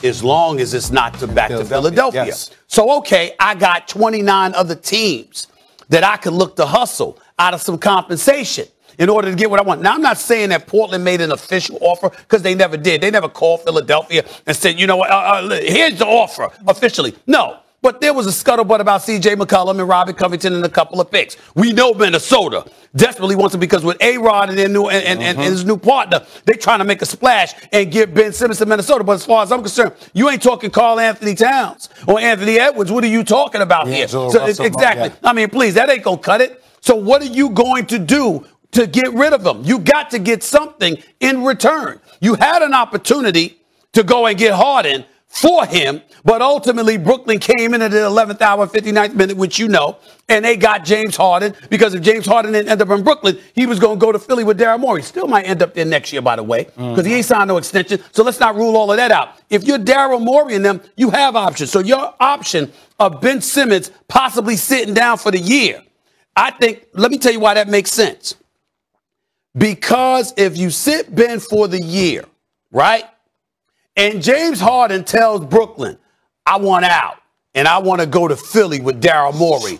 as long as it's not back to Philadelphia. Yes. So, okay, I got 29 other teams that I could look to hustle out of some compensation in order to get what I want. Now, I'm not saying that Portland made an official offer because they never did. They never called Philadelphia and said, you know what, here's the offer officially. No, but there was a scuttlebutt about C.J. McCollum and Robert Covington and a couple of picks. We know Minnesota desperately wants him because with A-Rod and his new partner, they're trying to make a splash and get Ben Simmons to Minnesota. But as far as I'm concerned, you ain't talking Karl Anthony Towns or Anthony Edwards. What are you talking about here? So, exactly. I mean, please, that ain't going to cut it. So what are you going to do to get rid of him? You got to get something in return. You had an opportunity to go and get Harden for him, but ultimately Brooklyn came in at the 11th hour, 59th minute, which you know, and they got James Harden because if James Harden didn't end up in Brooklyn, he was going to go to Philly with Daryl Morey. Still might end up there next year, by the way, because he ain't signed no extension. So let's not rule all of that out. If you're Daryl Morey and them, you have options. So your option of Ben Simmons possibly sitting down for the year, I think, let me tell you why that makes sense. Because if you sit Ben for the year, right, and James Harden tells Brooklyn, I want out, and I want to go to Philly with Daryl Morey,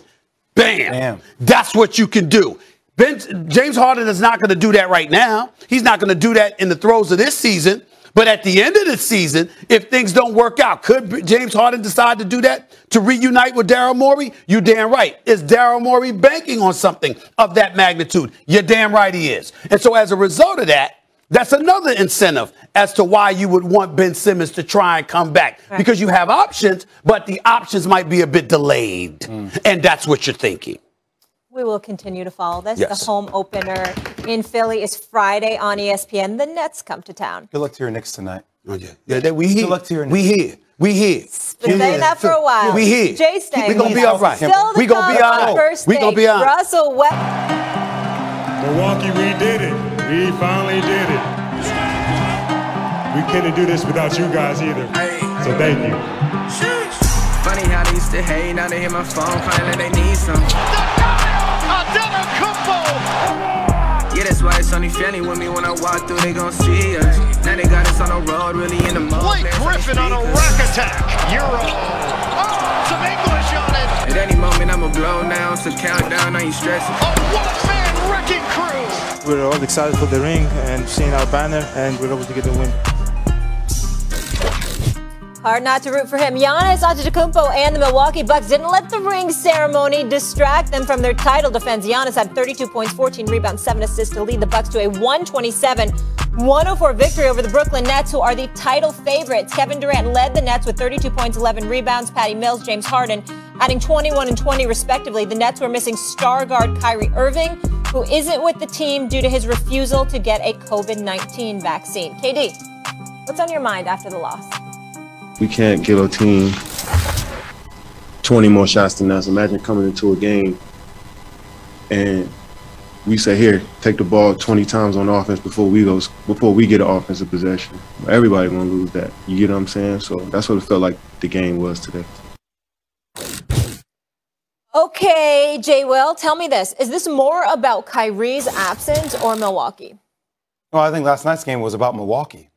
bam, that's what you can do. James Harden is not going to do that right now. He's not going to do that in the throes of this season. But at the end of the season, if things don't work out, could James Harden decide to do that, to reunite with Daryl Morey? You damn right. Is Daryl Morey banking on something of that magnitude? You're damn right he is. And so as a result of that, that's another incentive as to why you would want Ben Simmons to try and come back. Right. Because you have options, but the options might be a bit delayed. And that's what you're thinking. We will continue to follow this. Yes. The home opener in Philly is Friday on ESPN. The Nets come to town. Good luck to your Knicks tonight. Oh, yeah. We here. Good luck to your Knicks. We here. Been saying that for a while. We here. Jay Stang. We're going to be all right. We're going to be all right. We're going to be all right. Russell West. Milwaukee, we did it. We finally did it. We couldn't do this without you guys either. So thank you. Funny how they used to hate, now they hear my phone, finally they need some. Yeah, that's why it's only family with me when I walk through, they gon' see us. Now they got us on the road, really in the mode. Blake Griffin on a rack attack. Euro. Oh, some English on it. At any moment, I'ma blow now, so count down, are you stressing? A one-man wrecking crew. We're all excited for the ring and seeing our banner, and we're able to get the win. Hard not to root for him. Giannis Antetokounmpo and the Milwaukee Bucks didn't let the ring ceremony distract them from their title defense. Giannis had 32 points, 14 rebounds, 7 assists to lead the Bucks to a 127-104 victory over the Brooklyn Nets, who are the title favorites. Kevin Durant led the Nets with 32 points, 11 rebounds. Patty Mills, James Harden adding 21 and 20 respectively. The Nets were missing star guard Kyrie Irving, who isn't with the team due to his refusal to get a COVID-19 vaccine. KD, what's on your mind after the loss? We can't give a team 20 more shots than us. Imagine coming into a game and we say, here, take the ball 20 times on offense before we get an offensive possession. Everybody gonna lose that. You get what I'm saying? So that's what it felt like the game was today. Okay, Jay Will, tell me this. Is this more about Kyrie's absence or Milwaukee? Well, I think last night's game was about Milwaukee.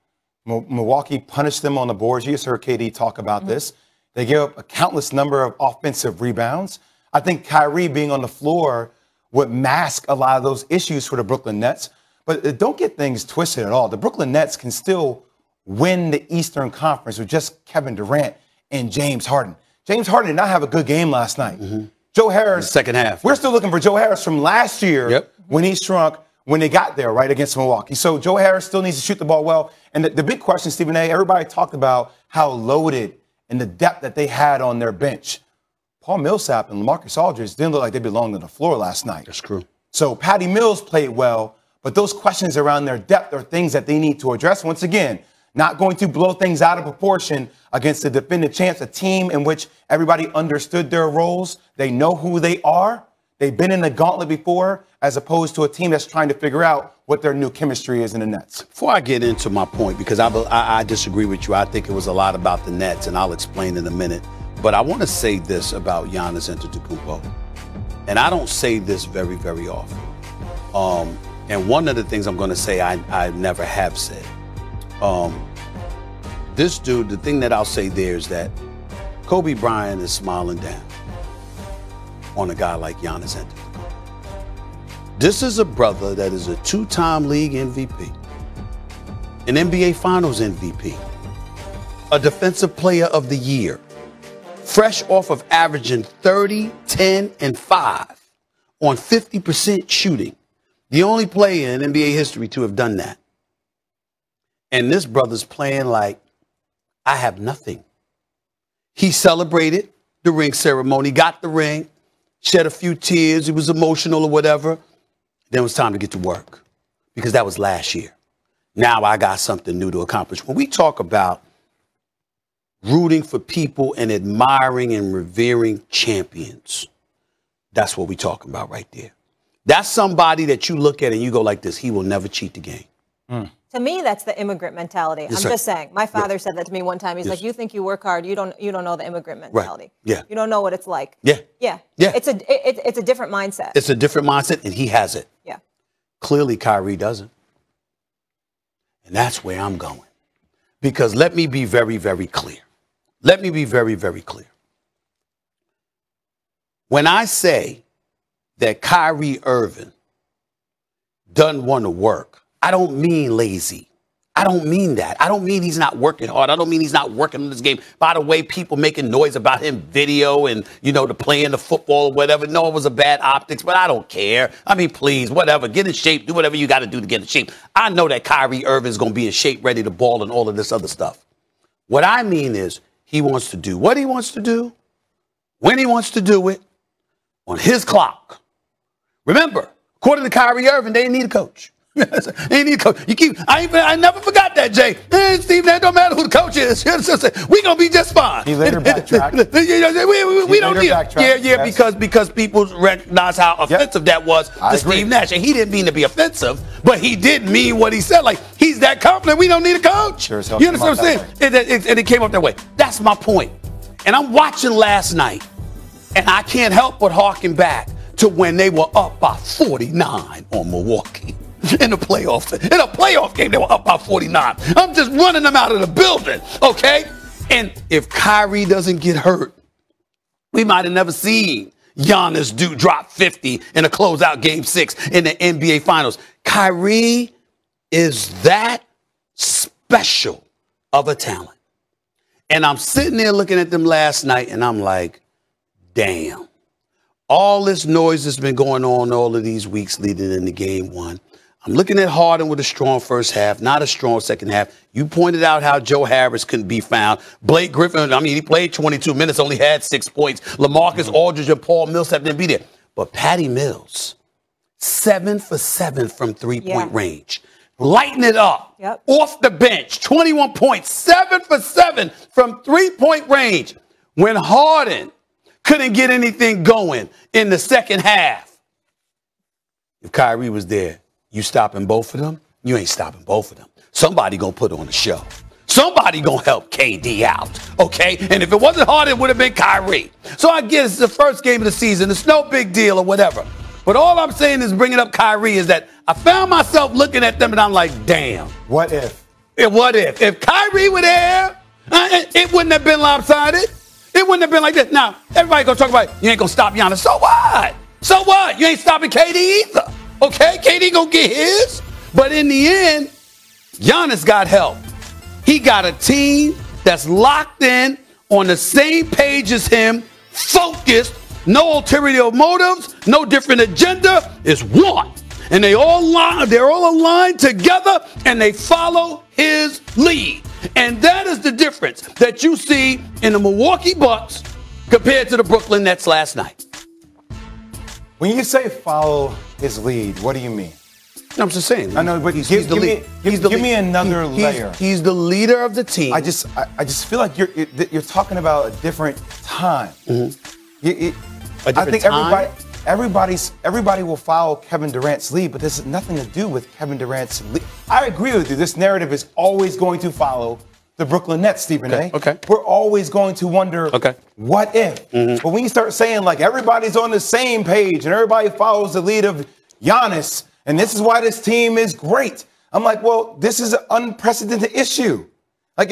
Milwaukee punished them on the boards. You just heard KD talk about this. They gave up a countless number of offensive rebounds. I think Kyrie being on the floor would mask a lot of those issues for the Brooklyn Nets. But don't get things twisted at all. The Brooklyn Nets can still win the Eastern Conference with just Kevin Durant and James Harden. James Harden did not have a good game last night. Joe Harris. Second half. We're still looking for Joe Harris from last year when he shrunk when they got there, right, against Milwaukee. So Joe Harris still needs to shoot the ball well. And the big question, Stephen A., everybody talked about how loaded and the depth that they had on their bench. Paul Millsap and LaMarcus Aldridge didn't look like they belonged on the floor last night. That's true. So Patty Mills played well, but those questions around their depth are things that they need to address. Once again, not going to blow things out of proportion against the defending champs, a team in which everybody understood their roles. They know who they are. They've been in the gauntlet before, as opposed to a team that's trying to figure out what their new chemistry is in the Nets. Before I get into my point, because I disagree with you, I think it was a lot about the Nets, and I'll explain in a minute. But I want to say this about Giannis Antetokounmpo, and I don't say this very, very often. And one of the things I'm going to say I never have said. This dude, the thing that I'll say there is that Kobe Bryant is smiling down on a guy like Giannis Antetokounmpo. This is a brother that is a two-time league MVP, an NBA Finals MVP, a Defensive Player of the Year, fresh off of averaging 30, 10, and 5 on 50% shooting. The only player in NBA history to have done that. And this brother's playing like, I have nothing. He celebrated the ring ceremony, got the ring, shed a few tears. He was emotional or whatever. Then it was time to get to work because that was last year. Now I got something new to accomplish. When we talk about rooting for people and admiring and revering champions, that's what we're talking about right there. That's somebody that you look at and you go like this, he will never cheat the game. To me, that's the immigrant mentality. Yes, I'm sir. just saying. My father said that to me one time. He's like, you think you work hard, you don't know the immigrant mentality. Right. Yeah. You don't know what it's like. Yeah. Yeah. Yeah. It's a different mindset. It's a different mindset, and he has it. Yeah. Clearly, Kyrie doesn't. And that's where I'm going. Because let me be very, very clear. Let me be very, very clear. When I say that Kyrie Irving doesn't want to work, I don't mean lazy. I don't mean that. I don't mean he's not working hard. I don't mean he's not working on this game. By the way, people making noise about him video and, the playing the football or whatever. No, it was a bad optics, but I don't care. I mean, please, whatever. Get in shape. Do whatever you got to do to get in shape. I know that Kyrie Irving is going to be in shape, ready to ball and all of this other stuff. What I mean is he wants to do what he wants to do, when he wants to do it, on his clock. Remember, according to Kyrie Irving, they didn't need a coach. They need a coach. I never forgot that, Jay. Steve, that don't matter who the coach is. We're going to be just fine. He later backtracked. we don't need it. Because people recognize how offensive that was to Steve Nash. And he didn't mean to be offensive, but he did mean what he said. Like, he's that confident. We don't need a coach. Sure, you understand what I'm saying? And it came up that way. That's my point. And I'm watching last night, and I can't help but harken back to when they were up by 49 on Milwaukee. In a playoff game, they were up by 49. I'm just running them out of the building, okay? And if Kyrie doesn't get hurt, we might have never seen Giannis drop 50 in a closeout game 6 in the NBA Finals. Kyrie is that special of a talent. And I'm sitting there looking at them last night, and I'm like, damn. All this noise that's been going on all of these weeks leading into game 1. I'm looking at Harden with a strong first half, not a strong second half. You pointed out how Joe Harris couldn't be found. Blake Griffin, I mean, he played 22 minutes, only had 6 points. LaMarcus Aldridge and Paul Millsap didn't be there. But Patty Mills, 7 for 7 from three-point range. Lighten it up. Off the bench, 21 points, 7 for 7 from three-point range. When Harden couldn't get anything going in the second half. If Kyrie was there, you stopping both of them? You ain't stopping both of them. Somebody gonna put on a show. Somebody gonna help KD out, okay? And if it wasn't Harden, it would have been Kyrie. So I guess it's the first game of the season. It's no big deal or whatever. But all I'm saying is bringing up Kyrie is that I found myself looking at them and I'm like, damn. What if? What if? If Kyrie were there, it wouldn't have been lopsided. It wouldn't have been like this. Now, everybody gonna talk about, you ain't gonna stop Giannis. So what? So what? You ain't stopping KD either. Okay, KD gonna get his. But in the end, Giannis got help. He got a team that's locked in, on the same page as him, focused, no ulterior motives, no different agenda. It's one. And they're all aligned together, and they follow his lead. And that is the difference that you see in the Milwaukee Bucks compared to the Brooklyn Nets last night. When you say follow his lead, what do you mean? I'm just saying. I know, but give me another layer. He's the leader of the team. I just feel like you're talking about a different time. I think everybody will follow Kevin Durant's lead, but this has nothing to do with Kevin Durant's lead. I agree with you. This narrative is always going to follow the Brooklyn Nets, Stephen A. Okay. We're always going to wonder, what if? But when you start saying, like, everybody's on the same page and everybody follows the lead of Giannis, and this is why this team is great, I'm like, well, this is an unprecedented issue. Like,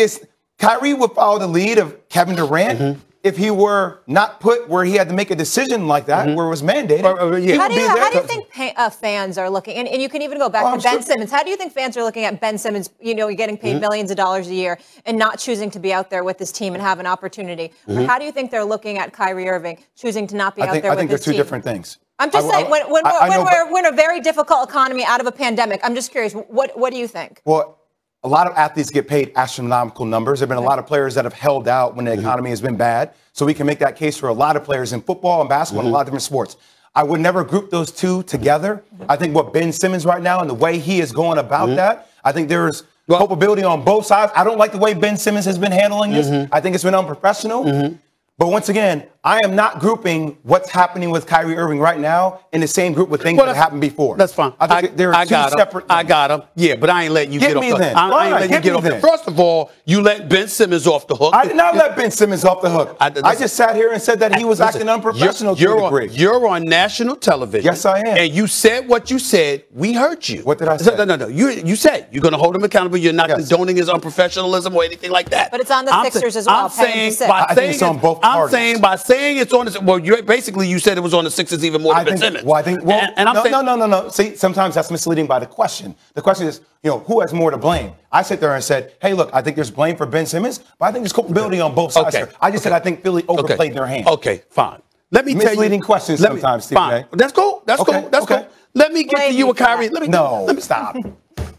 Kyrie would follow the lead of Kevin Durant if he were not put where he had to make a decision like that, where it was mandated. How do you think fans are looking? And you can even go back to Ben Simmons. How do you think fans are looking at Ben Simmons, getting paid millions of dollars a year and not choosing to be out there with this team and have an opportunity? Or how do you think they're looking at Kyrie Irving choosing to not be out there with this team? I think they're two different things. I'm just saying, when we're in a very difficult economy out of a pandemic, I'm just curious, what do you think? Well, a lot of athletes get paid astronomical numbers. There have been a lot of players that have held out when the economy has been bad. So we can make that case for a lot of players in football and basketball and a lot of different sports. I would never group those two together. I think what Ben Simmons right now and the way he is going about that, I think there's culpability on both sides. I don't like the way Ben Simmons has been handling this. I think it's been unprofessional. But once again, I am not grouping what's happening with Kyrie Irving right now in the same group with things that happened before. That's fine. I think there are two separate things. I got him. Yeah, but I ain't letting you get off the hook. I ain't letting you get off the hook. First of all, you let Ben Simmons off the hook. I did not let Ben Simmons off the hook. I just sat here and said that he was acting unprofessional to a degree. You're on national television. Yes, I am. And you said what you said. We heard you. What did I say? No. You said you're going to hold him accountable. You're not condoning his unprofessionalism or anything like that. But it's on the Sixers as well. I think it's on both parties. By saying it's on the, well, you said it was on the Sixers even more than Ben Simmons. No. See, sometimes that's misleading by the question. The question is, who has more to blame? I sit there and said, hey, look, I think there's blame for Ben Simmons, but I think there's culpability on both sides here. I just said I think Philly overplayed their hand. Okay, fine. Let me tell you. Misleading questions sometimes, Steve. Fine. That's cool. That's cool. Let me get to you with Kyrie. Let me stop.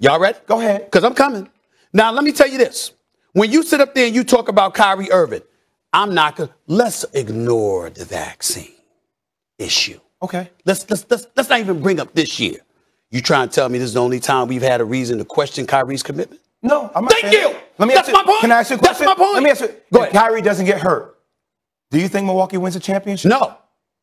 Y'all ready? Go ahead. Because I'm coming. Now, let me tell you this. When you sit up there and you talk about Kyrie Irving, I'm not going to. Let's ignore the vaccine issue. Okay. Let's not even bring up this year. You trying to tell me this is the only time we've had a reason to question Kyrie's commitment? No, I'm not. Thank you. That's my point. Can I ask you a question? That's my point. Let me ask you. Go ahead. Kyrie doesn't get hurt. Do you think Milwaukee wins a championship? No.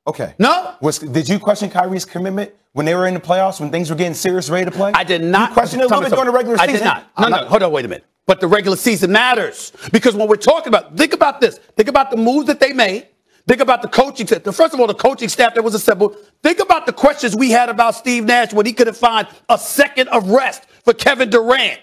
Okay. No. Did you question Kyrie's commitment when they were in the playoffs, when things were getting serious, ready to play? I did not. You questioned it a little bit during the regular season? I did not. No. Hold on. Wait a minute. But the regular season matters because when we're talking about, think about this. Think about the moves that they made. Think about the coaching staff. First of all, the coaching staff that was assembled. Think about the questions we had about Steve Nash when he couldn't find a second of rest for Kevin Durant,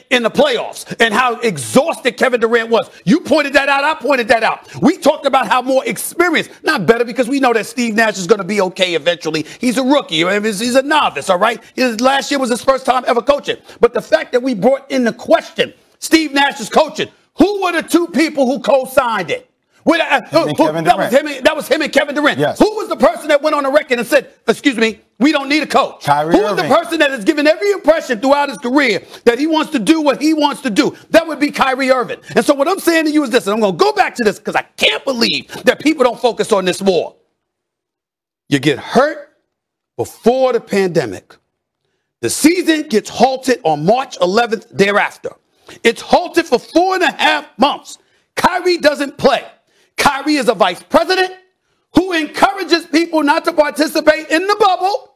in the playoffs, and how exhausted Kevin Durant was. You pointed that out. I pointed that out. We talked about how more experienced, not better, because we know that Steve Nash is going to be okay eventually. He's a rookie. He's a novice, all right? Last year was his first time ever coaching. But the fact that we brought in the question, Steve Nash's coaching, who were the two people who co-signed it? That was him and Kevin Durant. Yes. Who was the person that went on the record and said, excuse me, We don't need a coach. Kyrie Who is the Irving. person that has given every impression throughout his career that he wants to do what he wants to do? That would be Kyrie Irving. And so what I'm saying to you is this, and I'm going to go back to this because I can't believe that people don't focus on this more. You get hurt before the pandemic. The season gets halted on March 11th thereafter. It's halted for 4.5 months. Kyrie doesn't play. Kyrie is a vice president who encourages people not to participate in the bubble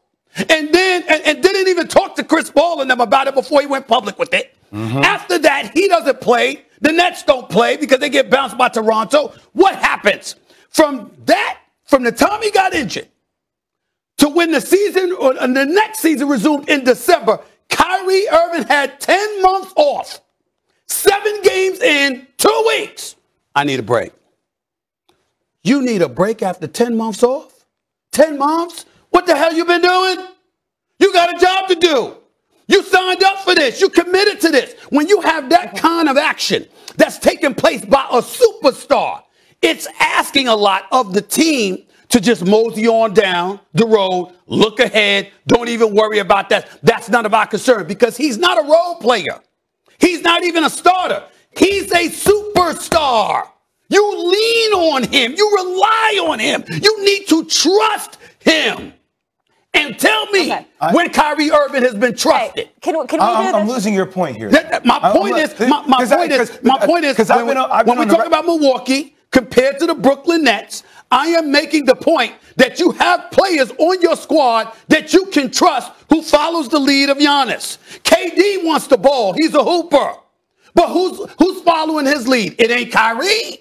and didn't even talk to Chris Paul and them about it before he went public with it. After that, he doesn't play. The Nets don't play because they get bounced by Toronto. What happens? From the time he got injured to when the season or the next season resumed in December, Kyrie Irving had 10 months off. 7 games in 2 weeks. I need a break. You need a break after 10 months off? 10 months? What the hell you been doing? You got a job to do. You signed up for this. You committed to this. When you have that kind of action that's taking place by a superstar, it's asking a lot of the team to just mosey on down the road, look ahead, don't even worry about that. That's none of our concern because he's not a role player. He's not even a starter. He's a superstar. You lean on him. You rely on him. You need to trust him. And tell me when Kyrie Irving has been trusted. Can we do I'm losing your point here. My point is, when we talk about Milwaukee compared to the Brooklyn Nets, I am making the point that you have players on your squad that you can trust who follows the lead of Giannis. KD wants the ball. He's a hooper. But who's following his lead? It ain't Kyrie.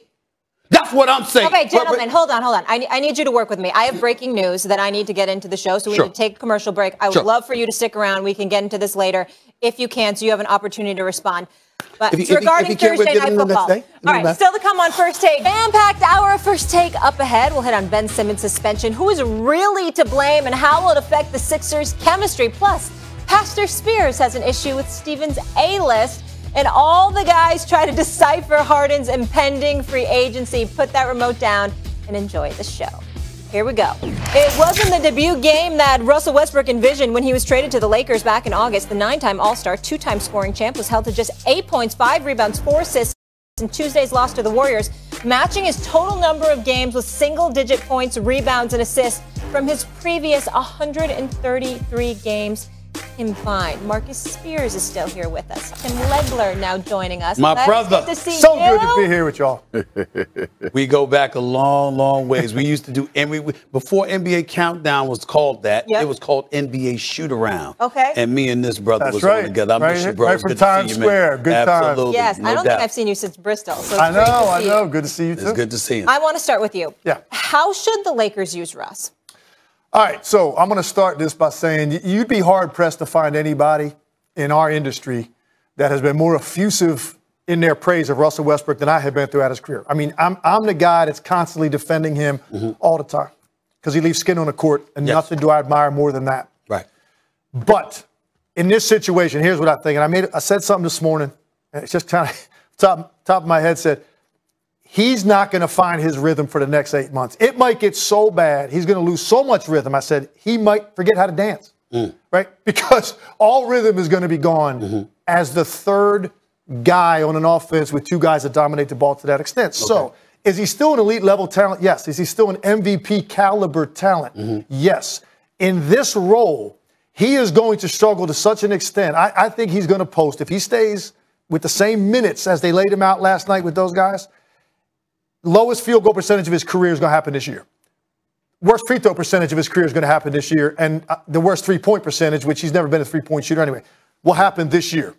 That's what I'm saying. Okay, gentlemen, hold on. I need you to work with me. I have breaking news that I need to get into the show, so we need to take a commercial break. I would love for you to stick around. We can get into this later if you can, so you have an opportunity to respond. But regarding Thursday Night Football. All right, still to come on First Take. Jam-packed hour of First Take up ahead. We'll hit on Ben Simmons' suspension. Who is really to blame and how will it affect the Sixers' chemistry? Plus, Pastor Spears has an issue with Stevens' A-list. And all the guys try to decipher Harden's impending free agency. Put that remote down and enjoy the show. Here we go. It wasn't the debut game that Russell Westbrook envisioned when he was traded to the Lakers back in August. The 9-time All-Star, 2-time scoring champ was held to just 8 points, 5 rebounds, 4 assists in Tuesday's loss to the Warriors, matching his total number of games with single-digit points, rebounds, and assists from his previous 133 games combined. Marcus Spears is still here with us. Tim Legler now joining us. My brother. Good to see so you. good to be here with y'all. We go back a long, long ways. We used to do, and before NBA Countdown was called that, it was called NBA Shoot Around. Okay. And me and this brother was on together. I miss you, bro. Right from Times Square. Good time. Absolutely. Yes, no I don't doubt. think I've seen you since Bristol. So I know. Good to see you too. It's good to see you. I want to start with you. Yeah. How should the Lakers use Russ? All right, so I'm going to start this by saying you'd be hard-pressed to find anybody in our industry that has been more effusive in their praise of Russell Westbrook than I have been throughout his career. I mean, I'm the guy that's constantly defending him all the time because he leaves skin on the court, and nothing do I admire more than that. Right. But in this situation, here's what I think, and I said something this morning, and it's just kind of top of my head said, he's not going to find his rhythm for the next 8 months. It might get so bad, he's going to lose so much rhythm. I said, he might forget how to dance, right? Because all rhythm is going to be gone as the third guy on an offense with 2 guys that dominate the ball to that extent. Okay. So is he still an elite level talent? Yes. Is he still an MVP caliber talent? Yes. In this role, he is going to struggle to such an extent. I think he's going to post. If he stays with the same minutes as they laid him out last night with those guys, lowest field goal percentage of his career is going to happen this year. Worst free throw percentage of his career is going to happen this year. And the worst three-point percentage, which he's never been a three-point shooter anyway, will happen this year.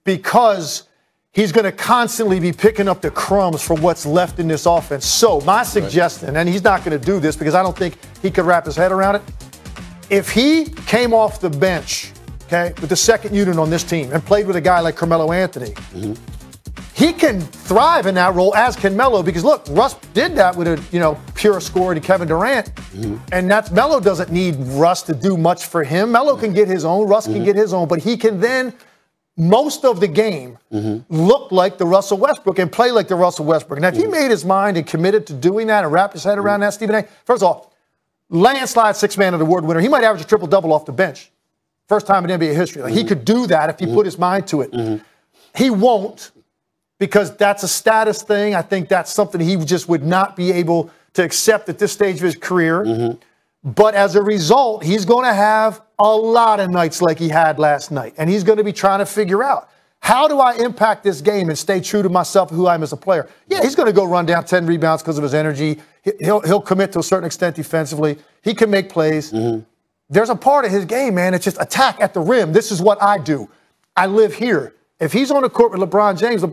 Because he's going to constantly be picking up the crumbs from what's left in this offense. So my suggestion, and he's not going to do this because I don't think he could wrap his head around it. If he came off the bench, okay, with the second unit on this team and played with a guy like Carmelo Anthony, he can thrive in that role, as can Melo, because look, Russ did that with a pure scorer to Kevin Durant, and Melo doesn't need Russ to do much for him. Melo can get his own, Russ can get his own, but he can then most of the game look like the Russell Westbrook and play like the Russell Westbrook. Now, if he made his mind and committed to doing that and wrapped his head around that, Stephen A., first of all, landslide six-man of the award winner. He might average a triple-double off the bench. First time in NBA history. Like, he could do that if he put his mind to it. He won't, because that's a status thing. I think that's something he just would not be able to accept at this stage of his career. But as a result, he's going to have a lot of nights like he had last night. And he's going to be trying to figure out, how do I impact this game and stay true to myself, who I am as a player? Yeah, he's going to go run down 10 rebounds because of his energy. He'll commit to a certain extent defensively. He can make plays. There's a part of his game, man, it's just attack at the rim. This is what I do. I live here. If he's on the court with LeBron James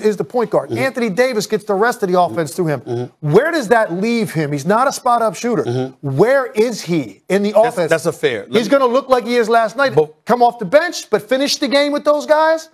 is the point guard. Anthony Davis gets the rest of the offense through him. Where does that leave him? He's not a spot-up shooter. Where is he in the offense? That's a fair. He's going to look like he is last night. Come off the bench, but finish the game with those guys?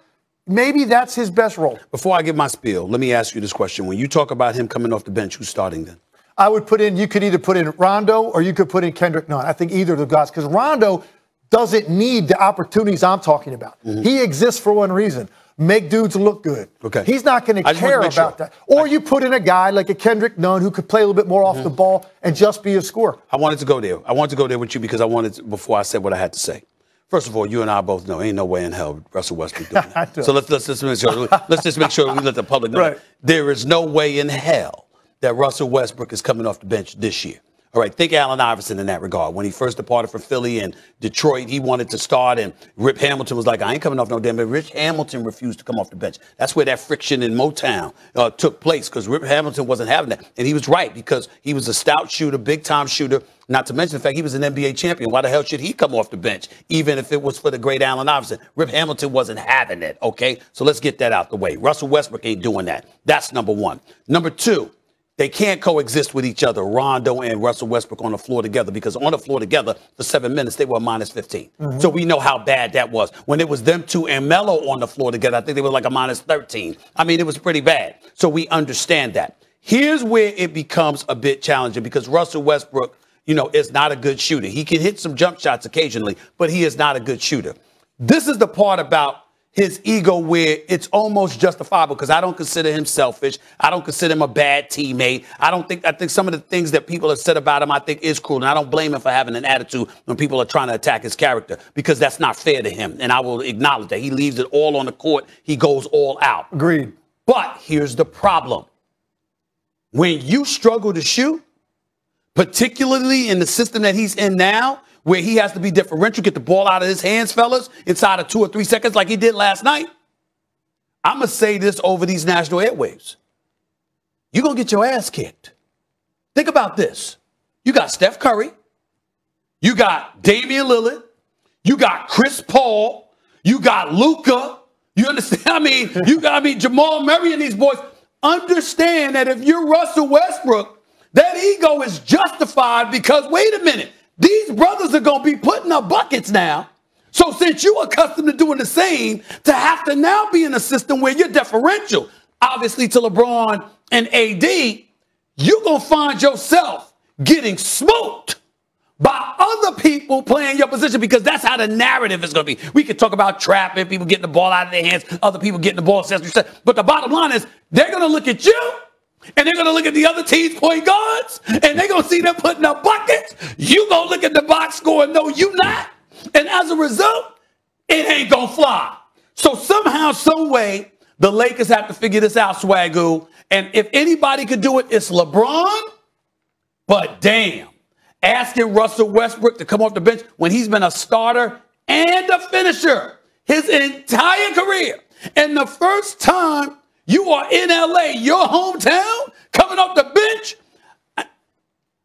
Maybe that's his best role. Before I give my spiel, let me ask you this question. When you talk about him coming off the bench, who's starting then? I would put in, you could either put in Rondo or you could put in Kendrick Nunn. I think either of the guys, because Rondo doesn't need the opportunities I'm talking about. He exists for one reason. Make dudes look good. Okay. He's not going to care about that. Or you put in a guy like a Kendrick Nunn who could play a little bit more off the ball and just be a scorer. I wanted to go there. I wanted to go there with you because I wanted to, before I said what I had to say. First of all, you and I both know ain't no way in hell Russell Westbrook doing that. So let's just make sure we let the public know. Right. There is no way in hell that Russell Westbrook is coming off the bench this year. All right, think Allen Iverson in that regard. When he first departed from Philly and Detroit, he wanted to start, and Rip Hamilton was like, I ain't coming off no damn bench. Rip Hamilton refused to come off the bench. That's where that friction in Motown took place, because Rip Hamilton wasn't having that. And he was right, because he was a stout shooter, big-time shooter, not to mention the fact he was an NBA champion. Why the hell should he come off the bench, even if it was for the great Allen Iverson? Rip Hamilton wasn't having it, okay? So let's get that out the way. Russell Westbrook ain't doing that. That's number one. Number two, they can't coexist with each other, Rondo and Russell Westbrook on the floor together, because on the floor together for 7 minutes, they were minus 15. So we know how bad that was. When it was them two and Melo on the floor together, I think they were like a minus 13. I mean, it was pretty bad. So we understand that. Here's where it becomes a bit challenging, because Russell Westbrook, is not a good shooter. He can hit some jump shots occasionally, but he is not a good shooter. This is the part about his ego where it's almost justifiable, because I don't consider him selfish. I don't consider him a bad teammate. I think some of the things that people have said about him, I think is cruel. And I don't blame him for having an attitude when people are trying to attack his character, because that's not fair to him. And I will acknowledge that. He leaves it all on the court. He goes all out. Agreed. But here's the problem. When you struggle to shoot, particularly in the system that he's in now, where he has to be differential, get the ball out of his hands, fellas, inside of 2 or 3 seconds like he did last night. I'm going to say this over these national airwaves. You're going to get your ass kicked. Think about this. You got Steph Curry. You got Damian Lillard. You got Chris Paul. You got Luka. You understand? You got Jamal Murray and these boys. Understand that if you're Russell Westbrook, that ego is justified, because, wait a minute, these brothers are going to be putting up buckets now. So since you're accustomed to doing the same, to have to now be in a system where you're deferential, obviously, to LeBron and AD, you're going to find yourself getting smoked by other people playing your position, because that's how the narrative is going to be. We could talk about trapping, people getting the ball out of their hands, other people getting the ball. But the bottom line is they're going to look at you, and they're going to look at the other team's point guards, and they're going to see them putting up buckets. You going to look at the box score and know you not. And as a result, it ain't going to fly. So somehow, some way, the Lakers have to figure this out, Swagoo. And if anybody could do it, it's LeBron. But damn, asking Russell Westbrook to come off the bench when he's been a starter and a finisher his entire career. And the first time you are in LA, your hometown, coming off the bench,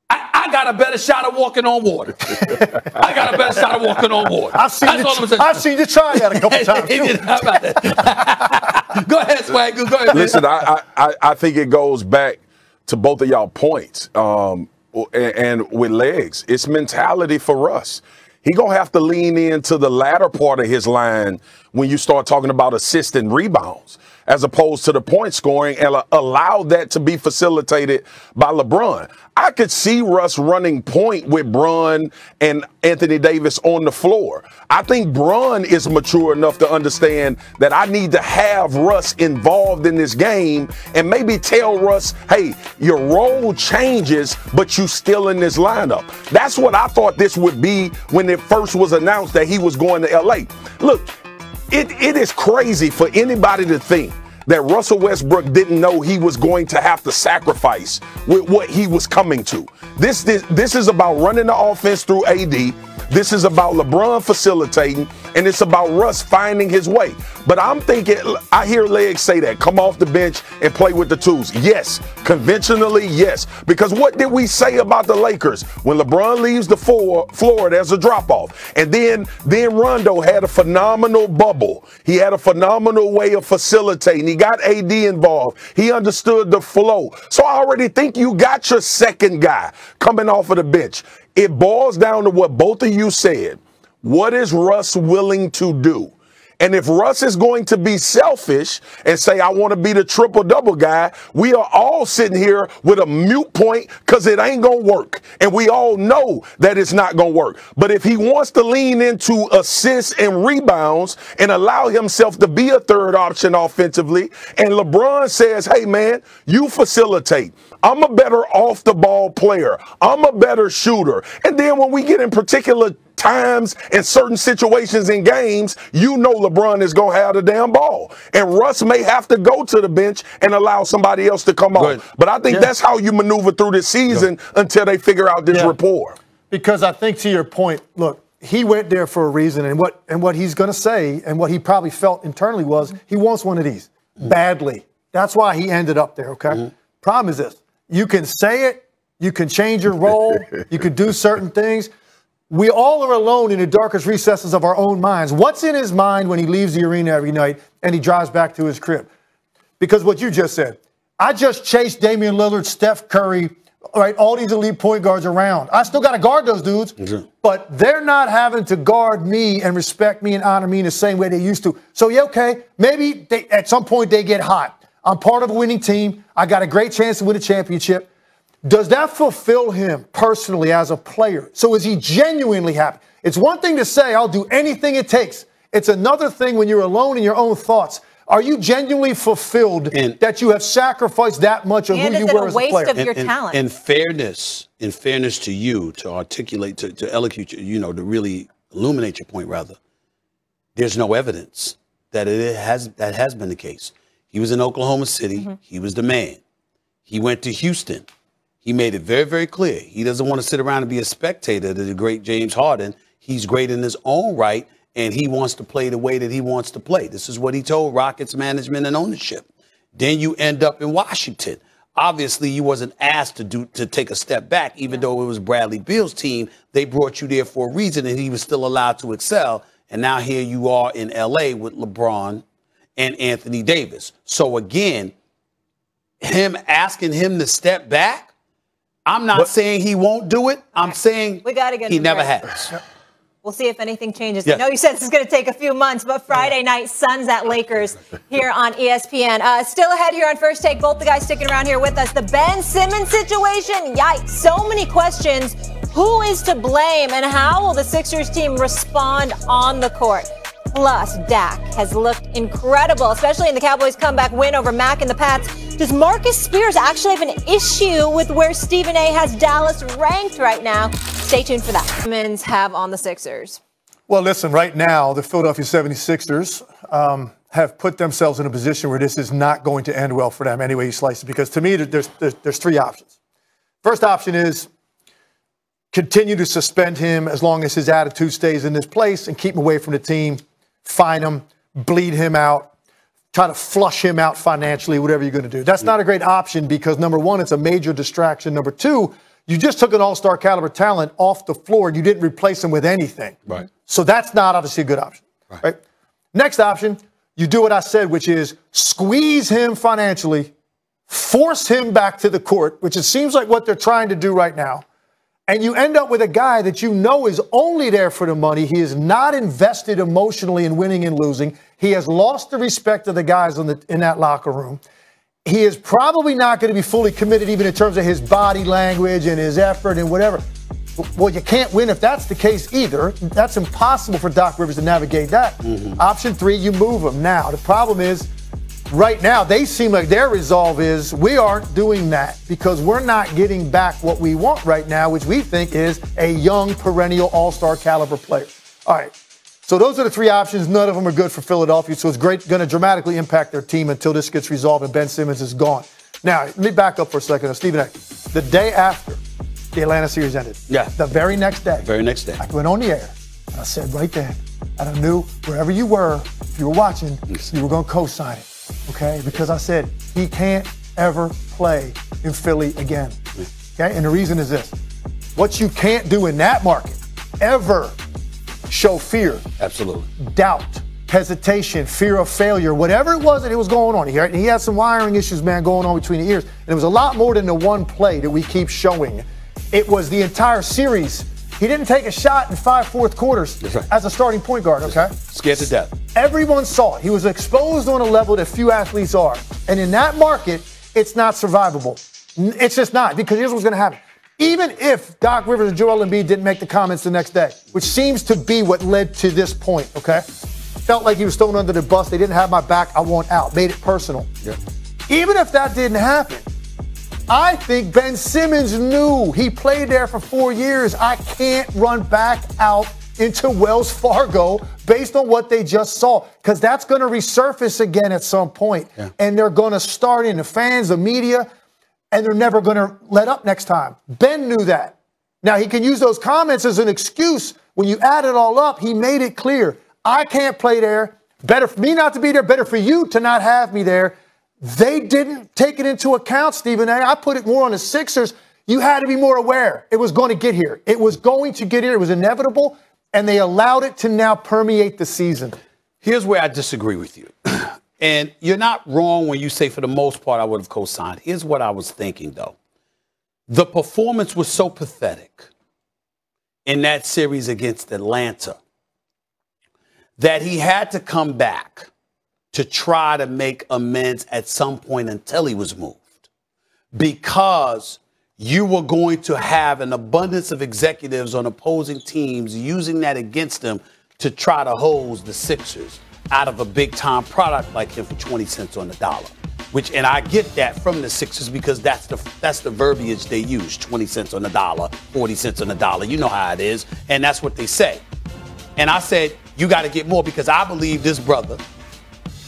I got a better shot of walking on water. I got a better shot of walking on water. I've seen you try that a couple times. How about that? Go ahead, Swag. Go ahead. Listen, I think it goes back to both of y'all points. And with legs, it's mentality for Russ. He going to have to lean into the latter part of his line when you start talking about assists and rebounds. as opposed to the point scoring and allow that to be facilitated by LeBron. I could see Russ running point with Bron and Anthony Davis on the floor. I think Bron is mature enough to understand that I need to have Russ involved in this game and maybe tell Russ, hey, your role changes, but you still in this lineup. That's what I thought this would be when it first was announced that he was going to LA. Look, it is crazy for anybody to think that Russell Westbrook didn't know he was going to have to sacrifice with what he was coming to. This is about running the offense through AD. This is about LeBron facilitating, and it's about Russ finding his way. But I'm thinking, I hear Legs say that, come off the bench and play with the twos. Yes, conventionally, yes. Because what did we say about the Lakers? When LeBron leaves the floor, there's a drop-off. And then Rondo had a phenomenal bubble. He had a phenomenal way of facilitating. He got AD involved. He understood the flow. So I already think you got your second guy coming off of the bench. It boils down to what both of you said. What is Russ willing to do? And if Russ is going to be selfish and say, I want to be the triple-double guy, we are all sitting here with a mute point because it ain't going to work. And we all know that it's not going to work. But if he wants to lean into assists and rebounds and allow himself to be a third option offensively, and LeBron says, hey, man, you facilitate. I'm a better off-the-ball player. I'm a better shooter. And then when we get in particular times and certain situations in games, you know LeBron is going to have the damn ball. And Russ may have to go to the bench and allow somebody else to come off. But I think that's how you maneuver through this season until they figure out this rapport. Because I think to your point, look, he went there for a reason, and what he's going to say and what he probably felt internally was he wants one of these badly. That's why he ended up there, okay? Problem is this. You can say it. You can change your role. You can do certain things. We all are alone in the darkest recesses of our own minds. What's in his mind when he leaves the arena every night and he drives back to his crib? Because what you just said, I just chased Damian Lillard, Steph Curry, all these elite point guards around. I still got to guard those dudes, but they're not having to guard me and respect me and honor me in the same way they used to. So, yeah, okay, maybe at some point they get hot. I'm part of a winning team. I got a great chance to win a championship. Does that fulfill him personally as a player? So is he genuinely happy? It's one thing to say, I'll do anything it takes. It's another thing when you're alone in your own thoughts. Are you genuinely fulfilled that you have sacrificed that much of who you were as a player? And is it a waste of your talent? In fairness to you, to articulate, to eloquate, to really illuminate your point, rather, there's no evidence that that has been the case. He was in Oklahoma City. He was the man. He went to Houston. He made it very, very clear. He doesn't want to sit around and be a spectator to the great James Harden. He's great in his own right, and he wants to play the way that he wants to play. This is what he told Rockets management and ownership. Then you end up in Washington. Obviously, you wasn't asked to take a step back, even though it was Bradley Beal's team. They brought you there for a reason, and he was still allowed to excel. And now here you are in L.A. with LeBron and Anthony Davis. So, again, him asking him to step back, I'm not saying he won't do it. I'm saying he never has. We'll see if anything changes. I know you said this is going to take a few months, but Friday night, Suns at Lakers here on ESPN. Still ahead here on First Take. Both the guys sticking around here with us. The Ben Simmons situation, yikes. So many questions. Who is to blame, and how will the Sixers team respond on the court? Plus, Dak has looked incredible, especially in the Cowboys' comeback win over Mac and the Pats. Does Marcus Spears actually have an issue with where Stephen A. has Dallas ranked right now? Stay tuned for that. Simmons have on the Sixers. Well, listen, right now, the Philadelphia 76ers have put themselves in a position where this is not going to end well for them any way you slice it. Because to me, there's three options. First option is continue to suspend him as long as his attitude stays in this place and keep him away from the team. Fine him, bleed him out, try to flush him out financially, whatever you're going to do. That's not a great option because, number one, it's a major distraction. Number two, you just took an all-star caliber talent off the floor and you didn't replace him with anything. Right. So that's not obviously a good option. Right? Next option, you do what I said, which is squeeze him financially, force him back to the court, which it seems like what they're trying to do right now, And you end up with a guy that you know is only there for the money. He is not invested emotionally in winning and losing. He has lost the respect of the guys in that locker room. He is probably not going to be fully committed even in terms of his body language and his effort and whatever. Well, you can't win if that's the case either. That's impossible for Doc Rivers to navigate that. Option 3, you move him. Now, the problem is, right now, they seem like their resolve is we aren't doing that because we're not getting back what we want right now, which we think is a young, perennial, all-star caliber player. All right. So those are the 3 options. None of them are good for Philadelphia. So it's going to dramatically impact their team until this gets resolved and Ben Simmons is gone. Now, let me back up for a second. Stephen A., the day after the Atlanta series ended, the very next day, I went on the air and I said right then, and I knew wherever you were, if you were watching, you were going to co-sign it. Okay, because I said he can't ever play in Philly again. Okay, and the reason is this. What you can't do in that market, ever show fear. Absolutely. Doubt, hesitation, fear of failure, whatever it was that it was going on. He had some wiring issues, man, going on between the ears. And it was a lot more than the one play that we keep showing. It was the entire series. He didn't take a shot in 5 fourth quarters as a starting point guard, okay? Scared to death. Everyone saw it. He was exposed on a level that few athletes are. And in that market, it's not survivable. It's just not, because here's what's going to happen. Even if Doc Rivers and Joel Embiid didn't make the comments the next day, which seems to be what led to this point, okay? Felt like he was thrown under the bus. They didn't have my back. I want out. Made it personal. Even if that didn't happen, I think Ben Simmons knew. He played there for 4 years. I can't run back out into Wells Fargo based on what they just saw, because that's going to resurface again at some point. And they're going to start in the fans, the media, and they're never going to let up next time. Ben knew that. Now, he can use those comments as an excuse. When you add it all up, he made it clear. I can't play there. Better for me not to be there. Better for you to not have me there. They didn't take it into account, Stephen A. I put it more on the Sixers. You had to be more aware. It was going to get here. It was going to get here. It was inevitable. And they allowed it to now permeate the season. Here's where I disagree with you. And you're not wrong when you say, for the most part, I would have co-signed. Here's what I was thinking, though. The performance was so pathetic in that series against Atlanta that he had to come back to try to make amends at some point until he was moved. Because you were going to have an abundance of executives on opposing teams using that against them to try to hose the Sixers out of a big-time product like him for 20 cents on the dollar. And I get that from the Sixers because that's the verbiage they use, 20 cents on the dollar, 40 cents on the dollar. You know how it is. And that's what they say. And I said, you got to get more, because I believe this brother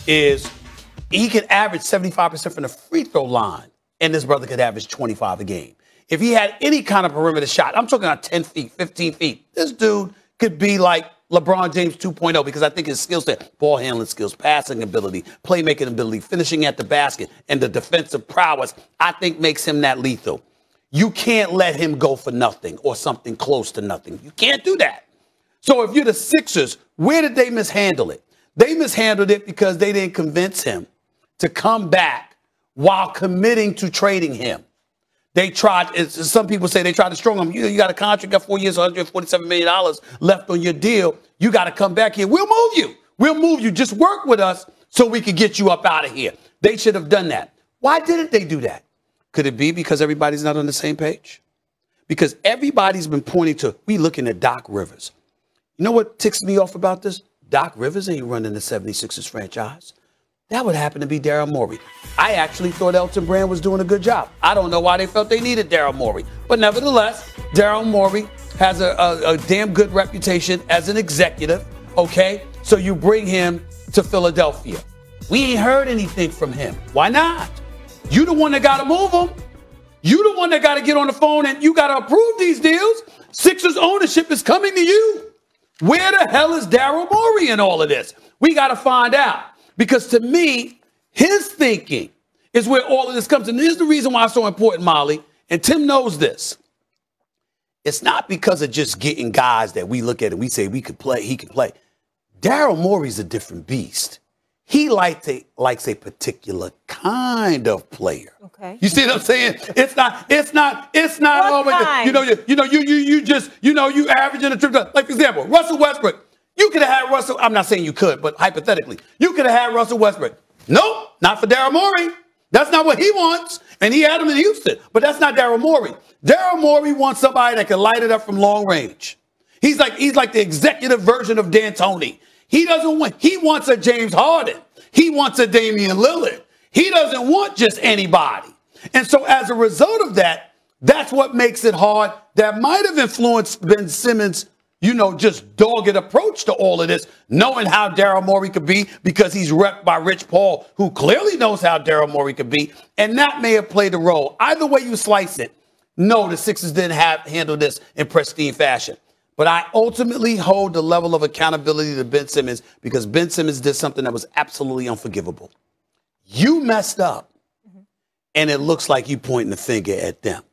he can average 75% from the free throw line, and this brother could average 25 a game. If he had any kind of perimeter shot, I'm talking about 10 feet, 15 feet, this dude could be like LeBron James 2.0, because I think his skill set, ball handling skills, passing ability, playmaking ability, finishing at the basket, and the defensive prowess, I think makes him that lethal. You can't let him go for nothing or something close to nothing. You can't do that. So if you're the Sixers, where did they mishandle it? They mishandled it because they didn't convince him to come back while committing to trading him. They tried, some people say they tried to strong him. You got a contract, you got 4 years, $147 million left on your deal. You got to come back here. We'll move you. We'll move you. Just work with us so we can get you up out of here. They should have done that. Why didn't they do that? Could it be because everybody's not on the same page? Because everybody's been pointing to, we looking at Doc Rivers. You know what ticks me off about this? Doc Rivers ain't running the 76ers franchise. That would happen to be Daryl Morey. I actually thought Elton Brand was doing a good job. I don't know why they felt they needed Daryl Morey. But nevertheless, Daryl Morey has a damn good reputation as an executive, okay? So you bring him to Philadelphia. We ain't heard anything from him. Why not? You the one that got to move him. You the one that got to get on the phone and you got to approve these deals. Sixers ownership is coming to you. Where the hell is Daryl Morey in all of this? We got to find out. Because to me, his thinking is where all of this comes. And here's the reason why it's so important, Molly. And Tim knows this. It's not because of just getting guys that we look at and we say we could play, he could play. Daryl Morey's a different beast. He likes a particular kind of player. Okay. You see what I'm saying? It's not always, you averaging a trip. Like, for example, Russell Westbrook. You could have had Russell. I'm not saying you could, but hypothetically, you could have had Russell Westbrook. Nope, not for Daryl Morey. That's not what he wants. And he had him in Houston, but that's not Daryl Morey. Daryl Morey wants somebody that can light it up from long range. He's like the executive version of D'Antoni. He wants a James Harden. He wants a Damian Lillard. He doesn't want just anybody. And so as a result of that, that's what makes it hard. That might have influenced Ben Simmons' just dogged approach to all of this, knowing how Daryl Morey could be because he's repped by Rich Paul, who clearly knows how Daryl Morey could be. And that may have played a role. Either way you slice it, no, the Sixers didn't handle this in pristine fashion. But I ultimately hold the level of accountability to Ben Simmons because Ben Simmons did something that was absolutely unforgivable. You messed up, and it looks like you pointing the finger at them.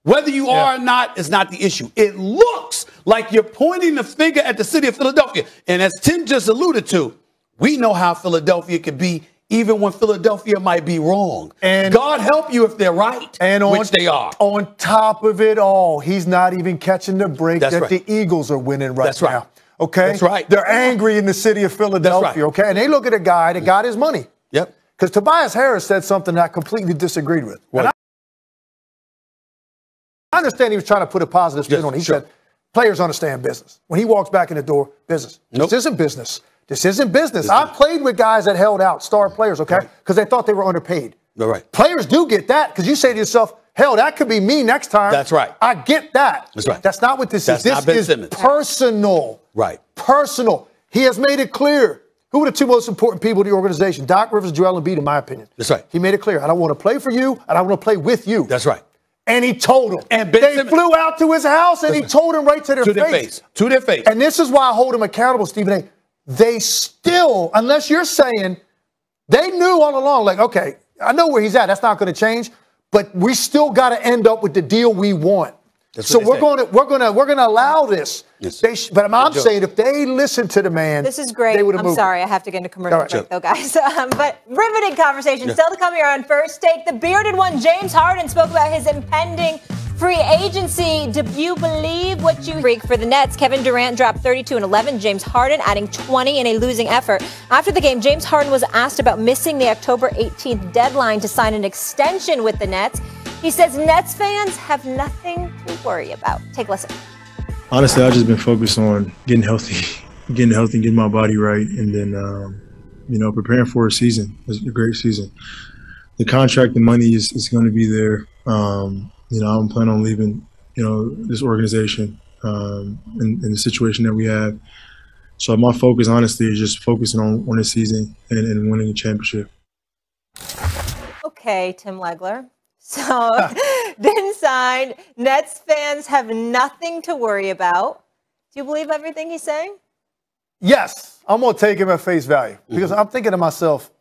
Whether you are or not is not the issue. It looks like you're pointing the finger at the city of Philadelphia. And as Tim just alluded to, we know how Philadelphia can be even when Philadelphia might be wrong. And God help you if they're right, which they are. On top of it all, he's not even catching the break the Eagles are winning right now. Okay? That's right. They're angry in the city of Philadelphia, okay? And they look at a guy that got his money. Yep. Because Tobias Harris said something that I completely disagreed with. Right. I understand he was trying to put a positive spin on it. He said, players understand business. When he walks back in the door, business. This isn't business. This isn't business. I played with guys that held out, star players, okay? Because they thought they were underpaid. Right. Players do get that because you say to yourself, hell, that could be me next time. That's right. I get that. That's right. That's not what this is. That's not Ben Simmons. Personal. Right. Personal. He has made it clear. Who are the two most important people in the organization? Doc Rivers, Joel Embiid, in my opinion. That's right. He made it clear. I don't want to play for you, and I want to play with you. That's right. And he told him. And they flew out to his house, and he told him right to their face. To their face. And this is why I hold him accountable, Stephen A. They still, unless you're saying, they knew all along, like, okay, I know where he's at. That's not going to change. But we still got to end up with the deal we want. So we're going to allow this. Yes. But I'm saying if they listen to the man, this is great. They would have moved. I'm sorry, I have to get into commercial break though, guys. But riveting conversation still to come here on First Take. The bearded one, James Harden, spoke about his impending free agency. Do you believe what you read for the Nets? Kevin Durant dropped 32 and 11. James Harden adding 20 in a losing effort. After the game, James Harden was asked about missing the October 18th deadline to sign an extension with the Nets. He says Nets fans have nothing to worry about. Take a listen. Honestly, I've just been focused on getting healthy, getting my body right, and then, preparing for a season. It's a great season. The contract and money is going to be there. I'm planning on leaving, this organization in the situation that we have. So my focus, honestly, is just focusing on this season and winning a championship. Okay, Tim Legler. So, didn't sign. Nets fans have nothing to worry about. Do you believe everything he's saying? Yes. I'm going to take him at face value because I'm thinking to myself,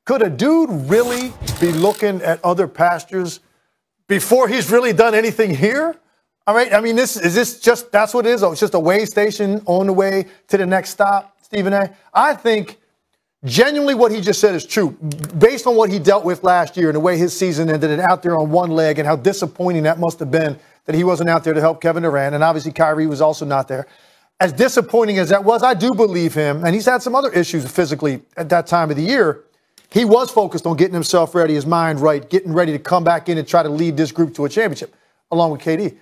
could a dude really be looking at other pastures before he's really done anything here? All right. I mean, that's what it is? Oh, it's just a way station on the way to the next stop, Stephen A. I think genuinely what he just said is true. Based on what he dealt with last year and the way his season ended and out there on one leg and how disappointing that must have been that he wasn't out there to help Kevin Durant. And obviously Kyrie was also not there. As disappointing as that was, I do believe him. And he's had some other issues physically at that time of the year. He was focused on getting himself ready, his mind right, getting ready to come back in and try to lead this group to a championship along with KD.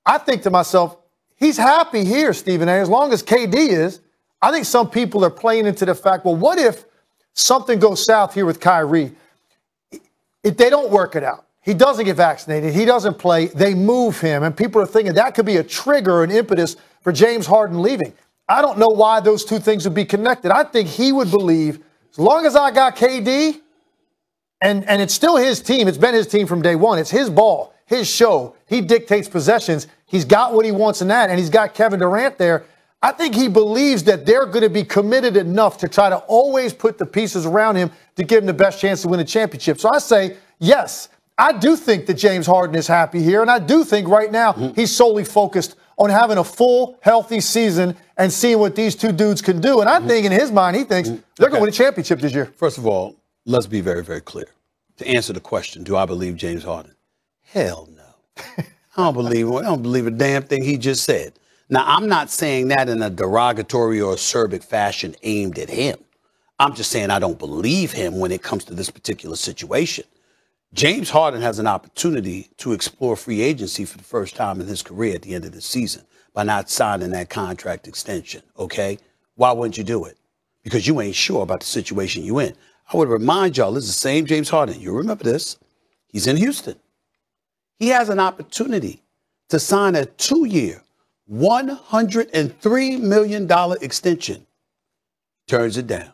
I think to myself, he's happy here, Stephen A. As long as KD is. I think some people are playing into the fact, well, what if something goes south here with Kyrie? If they don't work it out, he doesn't get vaccinated, he doesn't play, they move him, and people are thinking that could be a trigger, an impetus for James Harden leaving. I don't know why those two things would be connected. I think he would believe, as long as I got KD, and it's still his team, it's been his team from day one, it's his ball, his show, he dictates possessions, he's got what he wants in that, and he's got Kevin Durant there. I think he believes that they're going to be committed enough to try to always put the pieces around him to give him the best chance to win a championship. So I say, yes, I do think that James Harden is happy here. And I do think right now he's solely focused on having a full, healthy season and seeing what these two dudes can do. And I think in his mind, he thinks they're going to win a championship this year. First of all, let's be very, very clear. to answer the question, do I believe James Harden? Hell no. I don't believe a damn thing he just said. Now, I'm not saying that in a derogatory or acerbic fashion aimed at him. I'm just saying I don't believe him when it comes to this particular situation. James Harden has an opportunity to explore free agency for the first time in his career at the end of the season by not signing that contract extension, okay? Why wouldn't you do it? Because you ain't sure about the situation you in. I would remind y'all, this is the same James Harden. You remember this. He's in Houston. He has an opportunity to sign a 2-year, $103 million extension. Turns it down.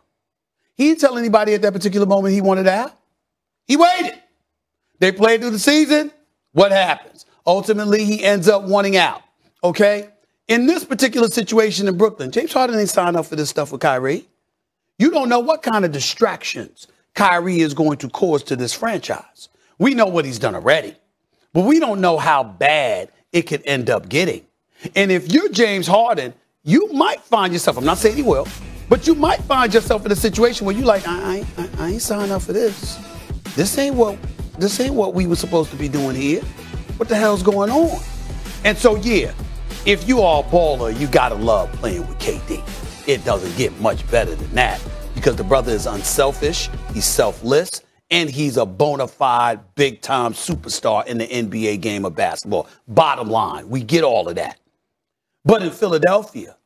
He didn't tell anybody at that particular moment he wanted out. He waited. They played through the season. What happens? Ultimately, he ends up wanting out. Okay? In this particular situation in Brooklyn, James Harden ain't signed up for this stuff with Kyrie. You don't know what kind of distractions Kyrie is going to cause to this franchise. We know what he's done already, but we don't know how bad it could end up getting. And if you're James Harden, you might find yourself, I'm not saying he will, but you might find yourself in a situation where you like, I ain't signed up for this. This ain't what we were supposed to be doing here. What the hell's going on? And so, yeah, if you are a baller, you got to love playing with KD. It doesn't get much better than that because the brother is unselfish, he's selfless, and he's a bona fide big-time superstar in the NBA game of basketball. Bottom line, we get all of that. But in Philadelphia,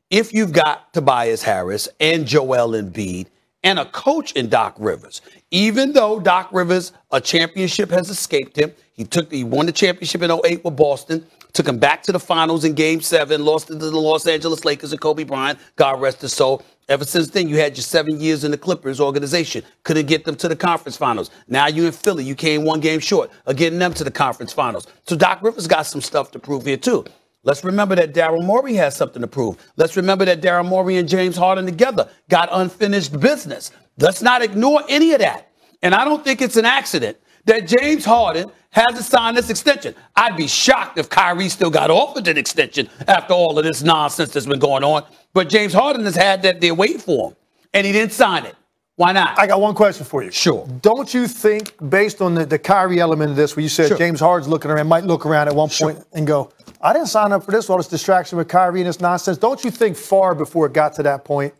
if you've got Tobias Harris and Joel Embiid and a coach in Doc Rivers, even though Doc Rivers, a championship has escaped him, he won the championship in 2008 with Boston, took him back to the finals in Game 7, lost to the Los Angeles Lakers and Kobe Bryant, God rest his soul. Ever since then, you had your 7 years in the Clippers organization. Couldn't get them to the conference finals. Now you in Philly. You came 1 game short of getting them to the conference finals. So Doc Rivers got some stuff to prove here, too. Let's remember that Daryl Morey has something to prove. Let's remember that Daryl Morey and James Harden together got unfinished business. Let's not ignore any of that. And I don't think it's an accident that James Harden has to sign this extension. I'd be shocked if Kyrie still got offered an extension after all of this nonsense that's been going on. But James Harden has had that there waiting for him, and he didn't sign it. Why not? I got one question for you. Sure. Don't you think, based on the Kyrie element of this, where you said James Harden's looking around, might look around at one point and go, I didn't sign up for this, all this distraction with Kyrie and this nonsense. Don't you think far before it got to that point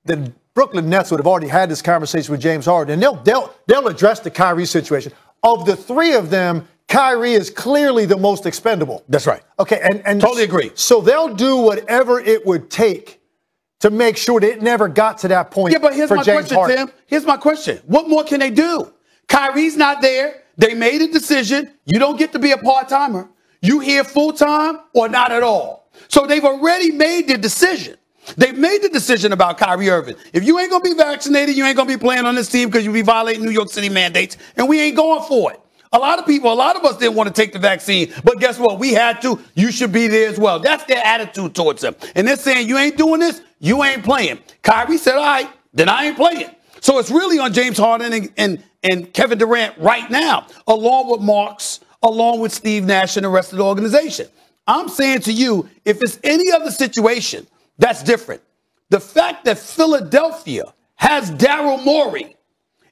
that Brooklyn Nets would have already had this conversation with James Harden, and they'll address the Kyrie situation. Of the three of them, Kyrie is clearly the most expendable. That's right. Okay, and totally agree. So they'll do whatever it would take to make sure that it never got to that point. Yeah, but here's my James question, Harden. Tim. Here's my question. What more can they do? Kyrie's not there. They made a decision. You don't get to be a part-timer. You here full-time or not at all. So they've already made the decision. They've made the decision about Kyrie Irving. If you ain't going to be vaccinated, you ain't going to be playing on this team because you'll be violating New York City mandates, and we ain't going for it. A lot of us didn't want to take the vaccine, but guess what? We had to. You should be there as well. That's their attitude towards him. And they're saying, you ain't doing this, you ain't playing. Kyrie said, all right, then I ain't playing. So it's really on James Harden and Kevin Durant right now, along with Marks, along with Steve Nash and the rest of the organization. I'm saying to you, if it's any other situation, that's different. The fact that Philadelphia has Daryl Morey,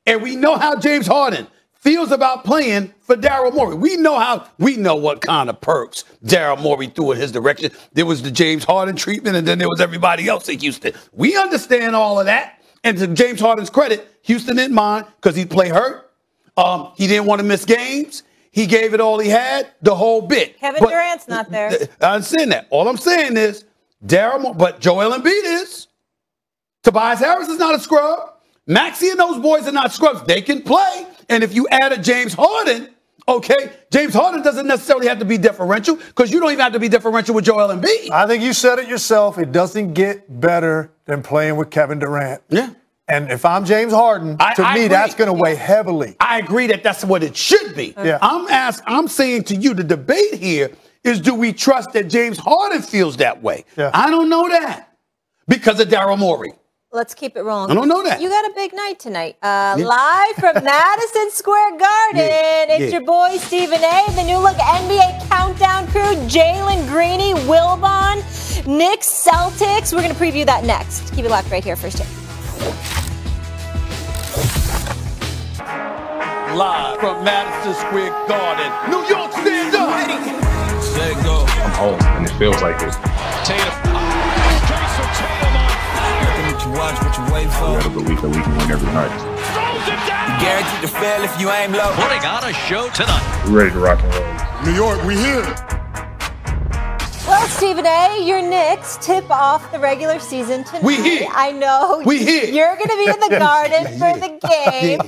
and we know how James Harden feels about playing for Daryl Morey. We know what kind of perks Daryl Morey threw in his direction. There was the James Harden treatment, and then there was everybody else in Houston. We understand all of that. And to James Harden's credit, Houston didn't mind because he'd play hurt. He didn't want to miss games. He gave it all he had, the whole bit. Kevin Durant's not there. I understand that. All I'm saying is, but Joel Embiid is. Tobias Harris is not a scrub. Maxey and those boys are not scrubs. They can play. And if you add a James Harden, okay, James Harden doesn't necessarily have to be differential because you don't even have to be differential with Joel Embiid. I think you said it yourself. It doesn't get better than playing with Kevin Durant. Yeah. And if I'm James Harden, to me, that's going to weigh heavily. I agree that that's what it should be. Yeah. I'm saying to you, the debate here is, do we trust that James Harden feels that way? Yeah. I don't know that because of Daryl Morey. Let's keep it rolling. I don't know that. You got a big night tonight. Live from Madison Square Garden, it's your boy Stephen A., the new look NBA Countdown crew, Jalen Greeny, Wilbon, Knicks, Celtics. We're going to preview that next. Keep it locked right here, First Take. Live from Madison Square Garden. New York, stand up! Let it go. I'm home, and it feels like it. Tatum. Jason Tatum on fire. What you watch, what you wait for. We gotta believe that we can win every night. Throws it down. Guaranteed to fail if you aim low. Putting on a show tonight. We're ready to rock and roll. New York, we here. Well, Stephen A., your Knicks tip off the regular season tonight. We here. I know. We here. You're going to be in the Garden for the game.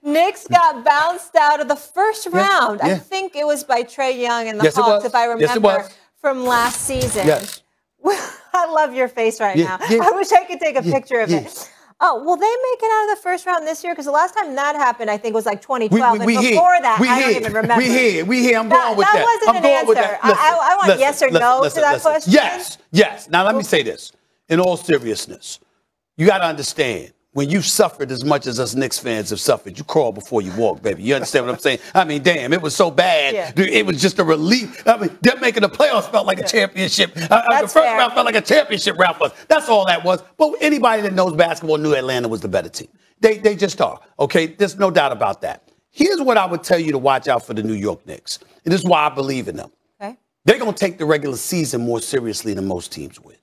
Knicks got bounced out of the first round. I think it was by Trae Young and the Hawks, if I remember, from last season. Yes. I love your face right now. Yeah. I wish I could take a picture of it. Oh, will they make it out of the first round this year? Because the last time that happened, I think, was like 2012. And before that, I don't even remember. We here. I'm going with that. That wasn't an answer. I want yes or no to that question. Yes. Now, let me say this. In all seriousness, you got to understand, when you've suffered as much as us Knicks fans have suffered, you crawl before you walk, baby. You understand what I'm saying? I mean, damn, it was so bad. Yeah. It was just a relief. I mean, them making the playoffs felt like a championship. The first round felt like a championship round for us. That's all that was. But anybody that knows basketball knew Atlanta was the better team. They just are. Okay? There's no doubt about that. Here's what I would tell you to watch out for the New York Knicks. And this is why I believe in them. Okay. They're going to take the regular season more seriously than most teams would.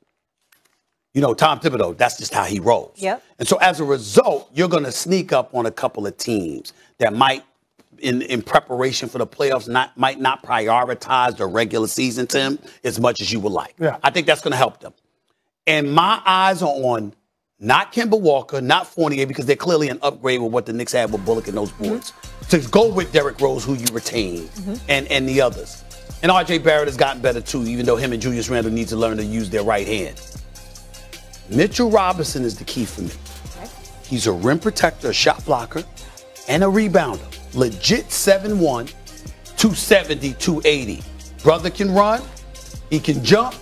You know, Tom Thibodeau, that's just how he rolls. Yep. And so as a result, you're going to sneak up on a couple of teams that might, in preparation for the playoffs, might not prioritize the regular season, Tim, as much as you would like. Yeah. I think that's going to help them. And my eyes are on not Kemba Walker, not Fournier, because they're clearly an upgrade with what the Knicks had with Bullock and those boards. To go with Derrick Rose, who you retained, and the others. And R.J. Barrett has gotten better, too, even though him and Julius Randle need to learn to use their right hand. Mitchell Robinson is the key for me. Okay. He's a rim protector, a shot blocker, and a rebounder. Legit 7'1", 270, 280. Brother can run. He can jump.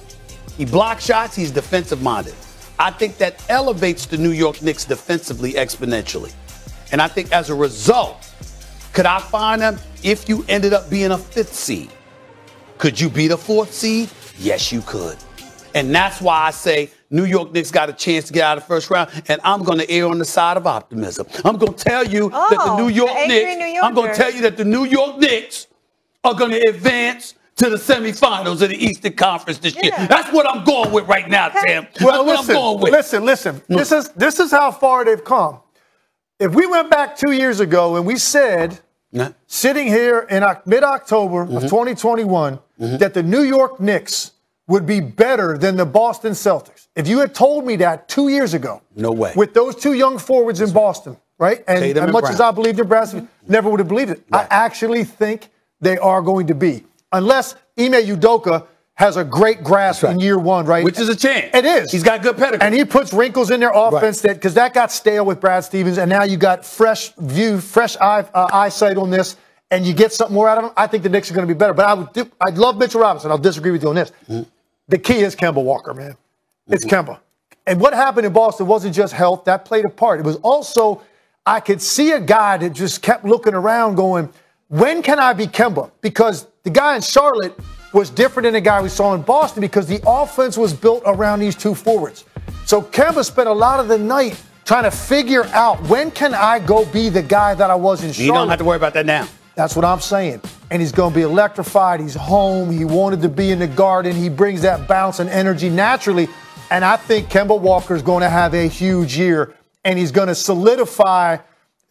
He blocks shots. He's defensive minded. I think that elevates the New York Knicks defensively exponentially. And I think as a result, could I find them if you ended up being a 5th seed? Could you beat a 4th seed? Yes, you could. And that's why I say New York Knicks got a chance to get out of the first round, and I'm going to err on the side of optimism. I'm going to tell you that the New York Knicks, I'm going to tell you that the New York Knicks are going to advance to the semifinals of the Eastern Conference this year. That's what I'm going with right now, Tim. Well, that's what I'm going with. Listen. This is how far they've come. If we went back 2 years ago and we said, sitting here in mid-October of 2021, that the New York Knicks would be better than the Boston Celtics. If you had told me that 2 years ago. No way. With those two young forwards in Boston, right? And as much as I believed in Brad, never would have believed it. Right. I actually think they are going to be. Unless Ime Udoka has a great grasp in year one, right? Which is a chance. It is. He's got good pedigree. And he puts wrinkles in their offense because that got stale with Brad Stevens, and now you got fresh view, fresh eyesight on this, and you get something more out of him. I think the Knicks are going to be better. But I'd love Mitchell Robinson. I'll disagree with you on this. The key is Kemba Walker, man. It's Kemba. And what happened in Boston wasn't just health. That played a part. It was also, I could see a guy that just kept looking around going, when can I be Kemba? Because the guy in Charlotte was different than the guy we saw in Boston because the offense was built around these two forwards. So Kemba spent a lot of the night trying to figure out, when can I go be the guy that I was in Charlotte? You don't have to worry about that now. That's what I'm saying. And he's going to be electrified. He's home. He wanted to be in the Garden. He brings that bounce and energy naturally. And I think Kemba Walker is going to have a huge year. And he's going to solidify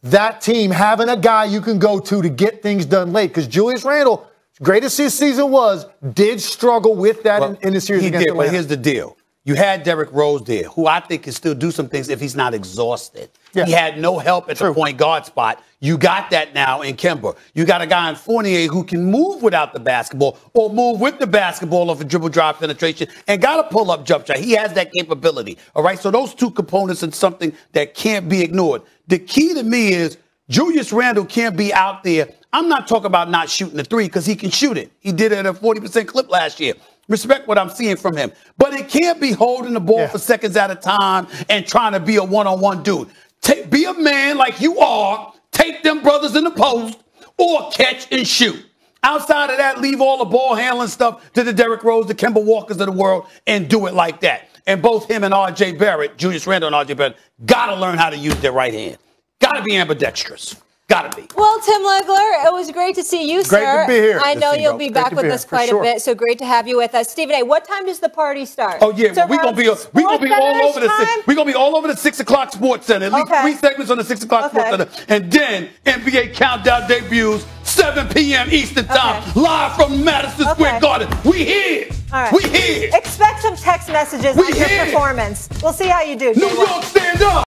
that team, having a guy you can go to get things done late. Because Julius Randle, great as his season was, did struggle with that in the series against Atlanta. But here's the deal. You had Derrick Rose there, who I think can still do some things if he's not exhausted. Yeah. He had no help at the point guard spot. You got that now in Kemba. You got a guy in Fournier who can move without the basketball or move with the basketball off a dribble drive penetration and got a pull-up jump shot. He has that capability. All right, so those two components are something that can't be ignored. The key to me is Julius Randle can't be out there. I'm not talking about not shooting the three because he can shoot it. He did it at a 40% clip last year. Respect what I'm seeing from him. But it can't be holding the ball for seconds at a time and trying to be a one-on-one dude. Be a man like you are. Take them brothers in the post or catch and shoot. Outside of that, leave all the ball handling stuff to the Derrick Rose, the Kemba Walkers of the world, and do it like that. And both him and R.J. Barrett, Julius Randle and R.J. Barrett, got to learn how to use their right hand. Got to be ambidextrous. Gotta be. Well, Tim Legler, it was great to see you, sir. Great to be here. I know you'll be back with us quite a bit, so great to have you with us. Stephen A., what time does the party start? Oh yeah, well, we're gonna be all over the we're gonna be all over the 6 o'clock Sports Center. At least 3 segments on the 6 o'clock Sports Center, and then NBA Countdown debuts 7 p.m. Eastern Time, live from Madison Square Garden. We here. All right. We here. Expect some text messages on your performance. We'll see how you do. New York, stand up.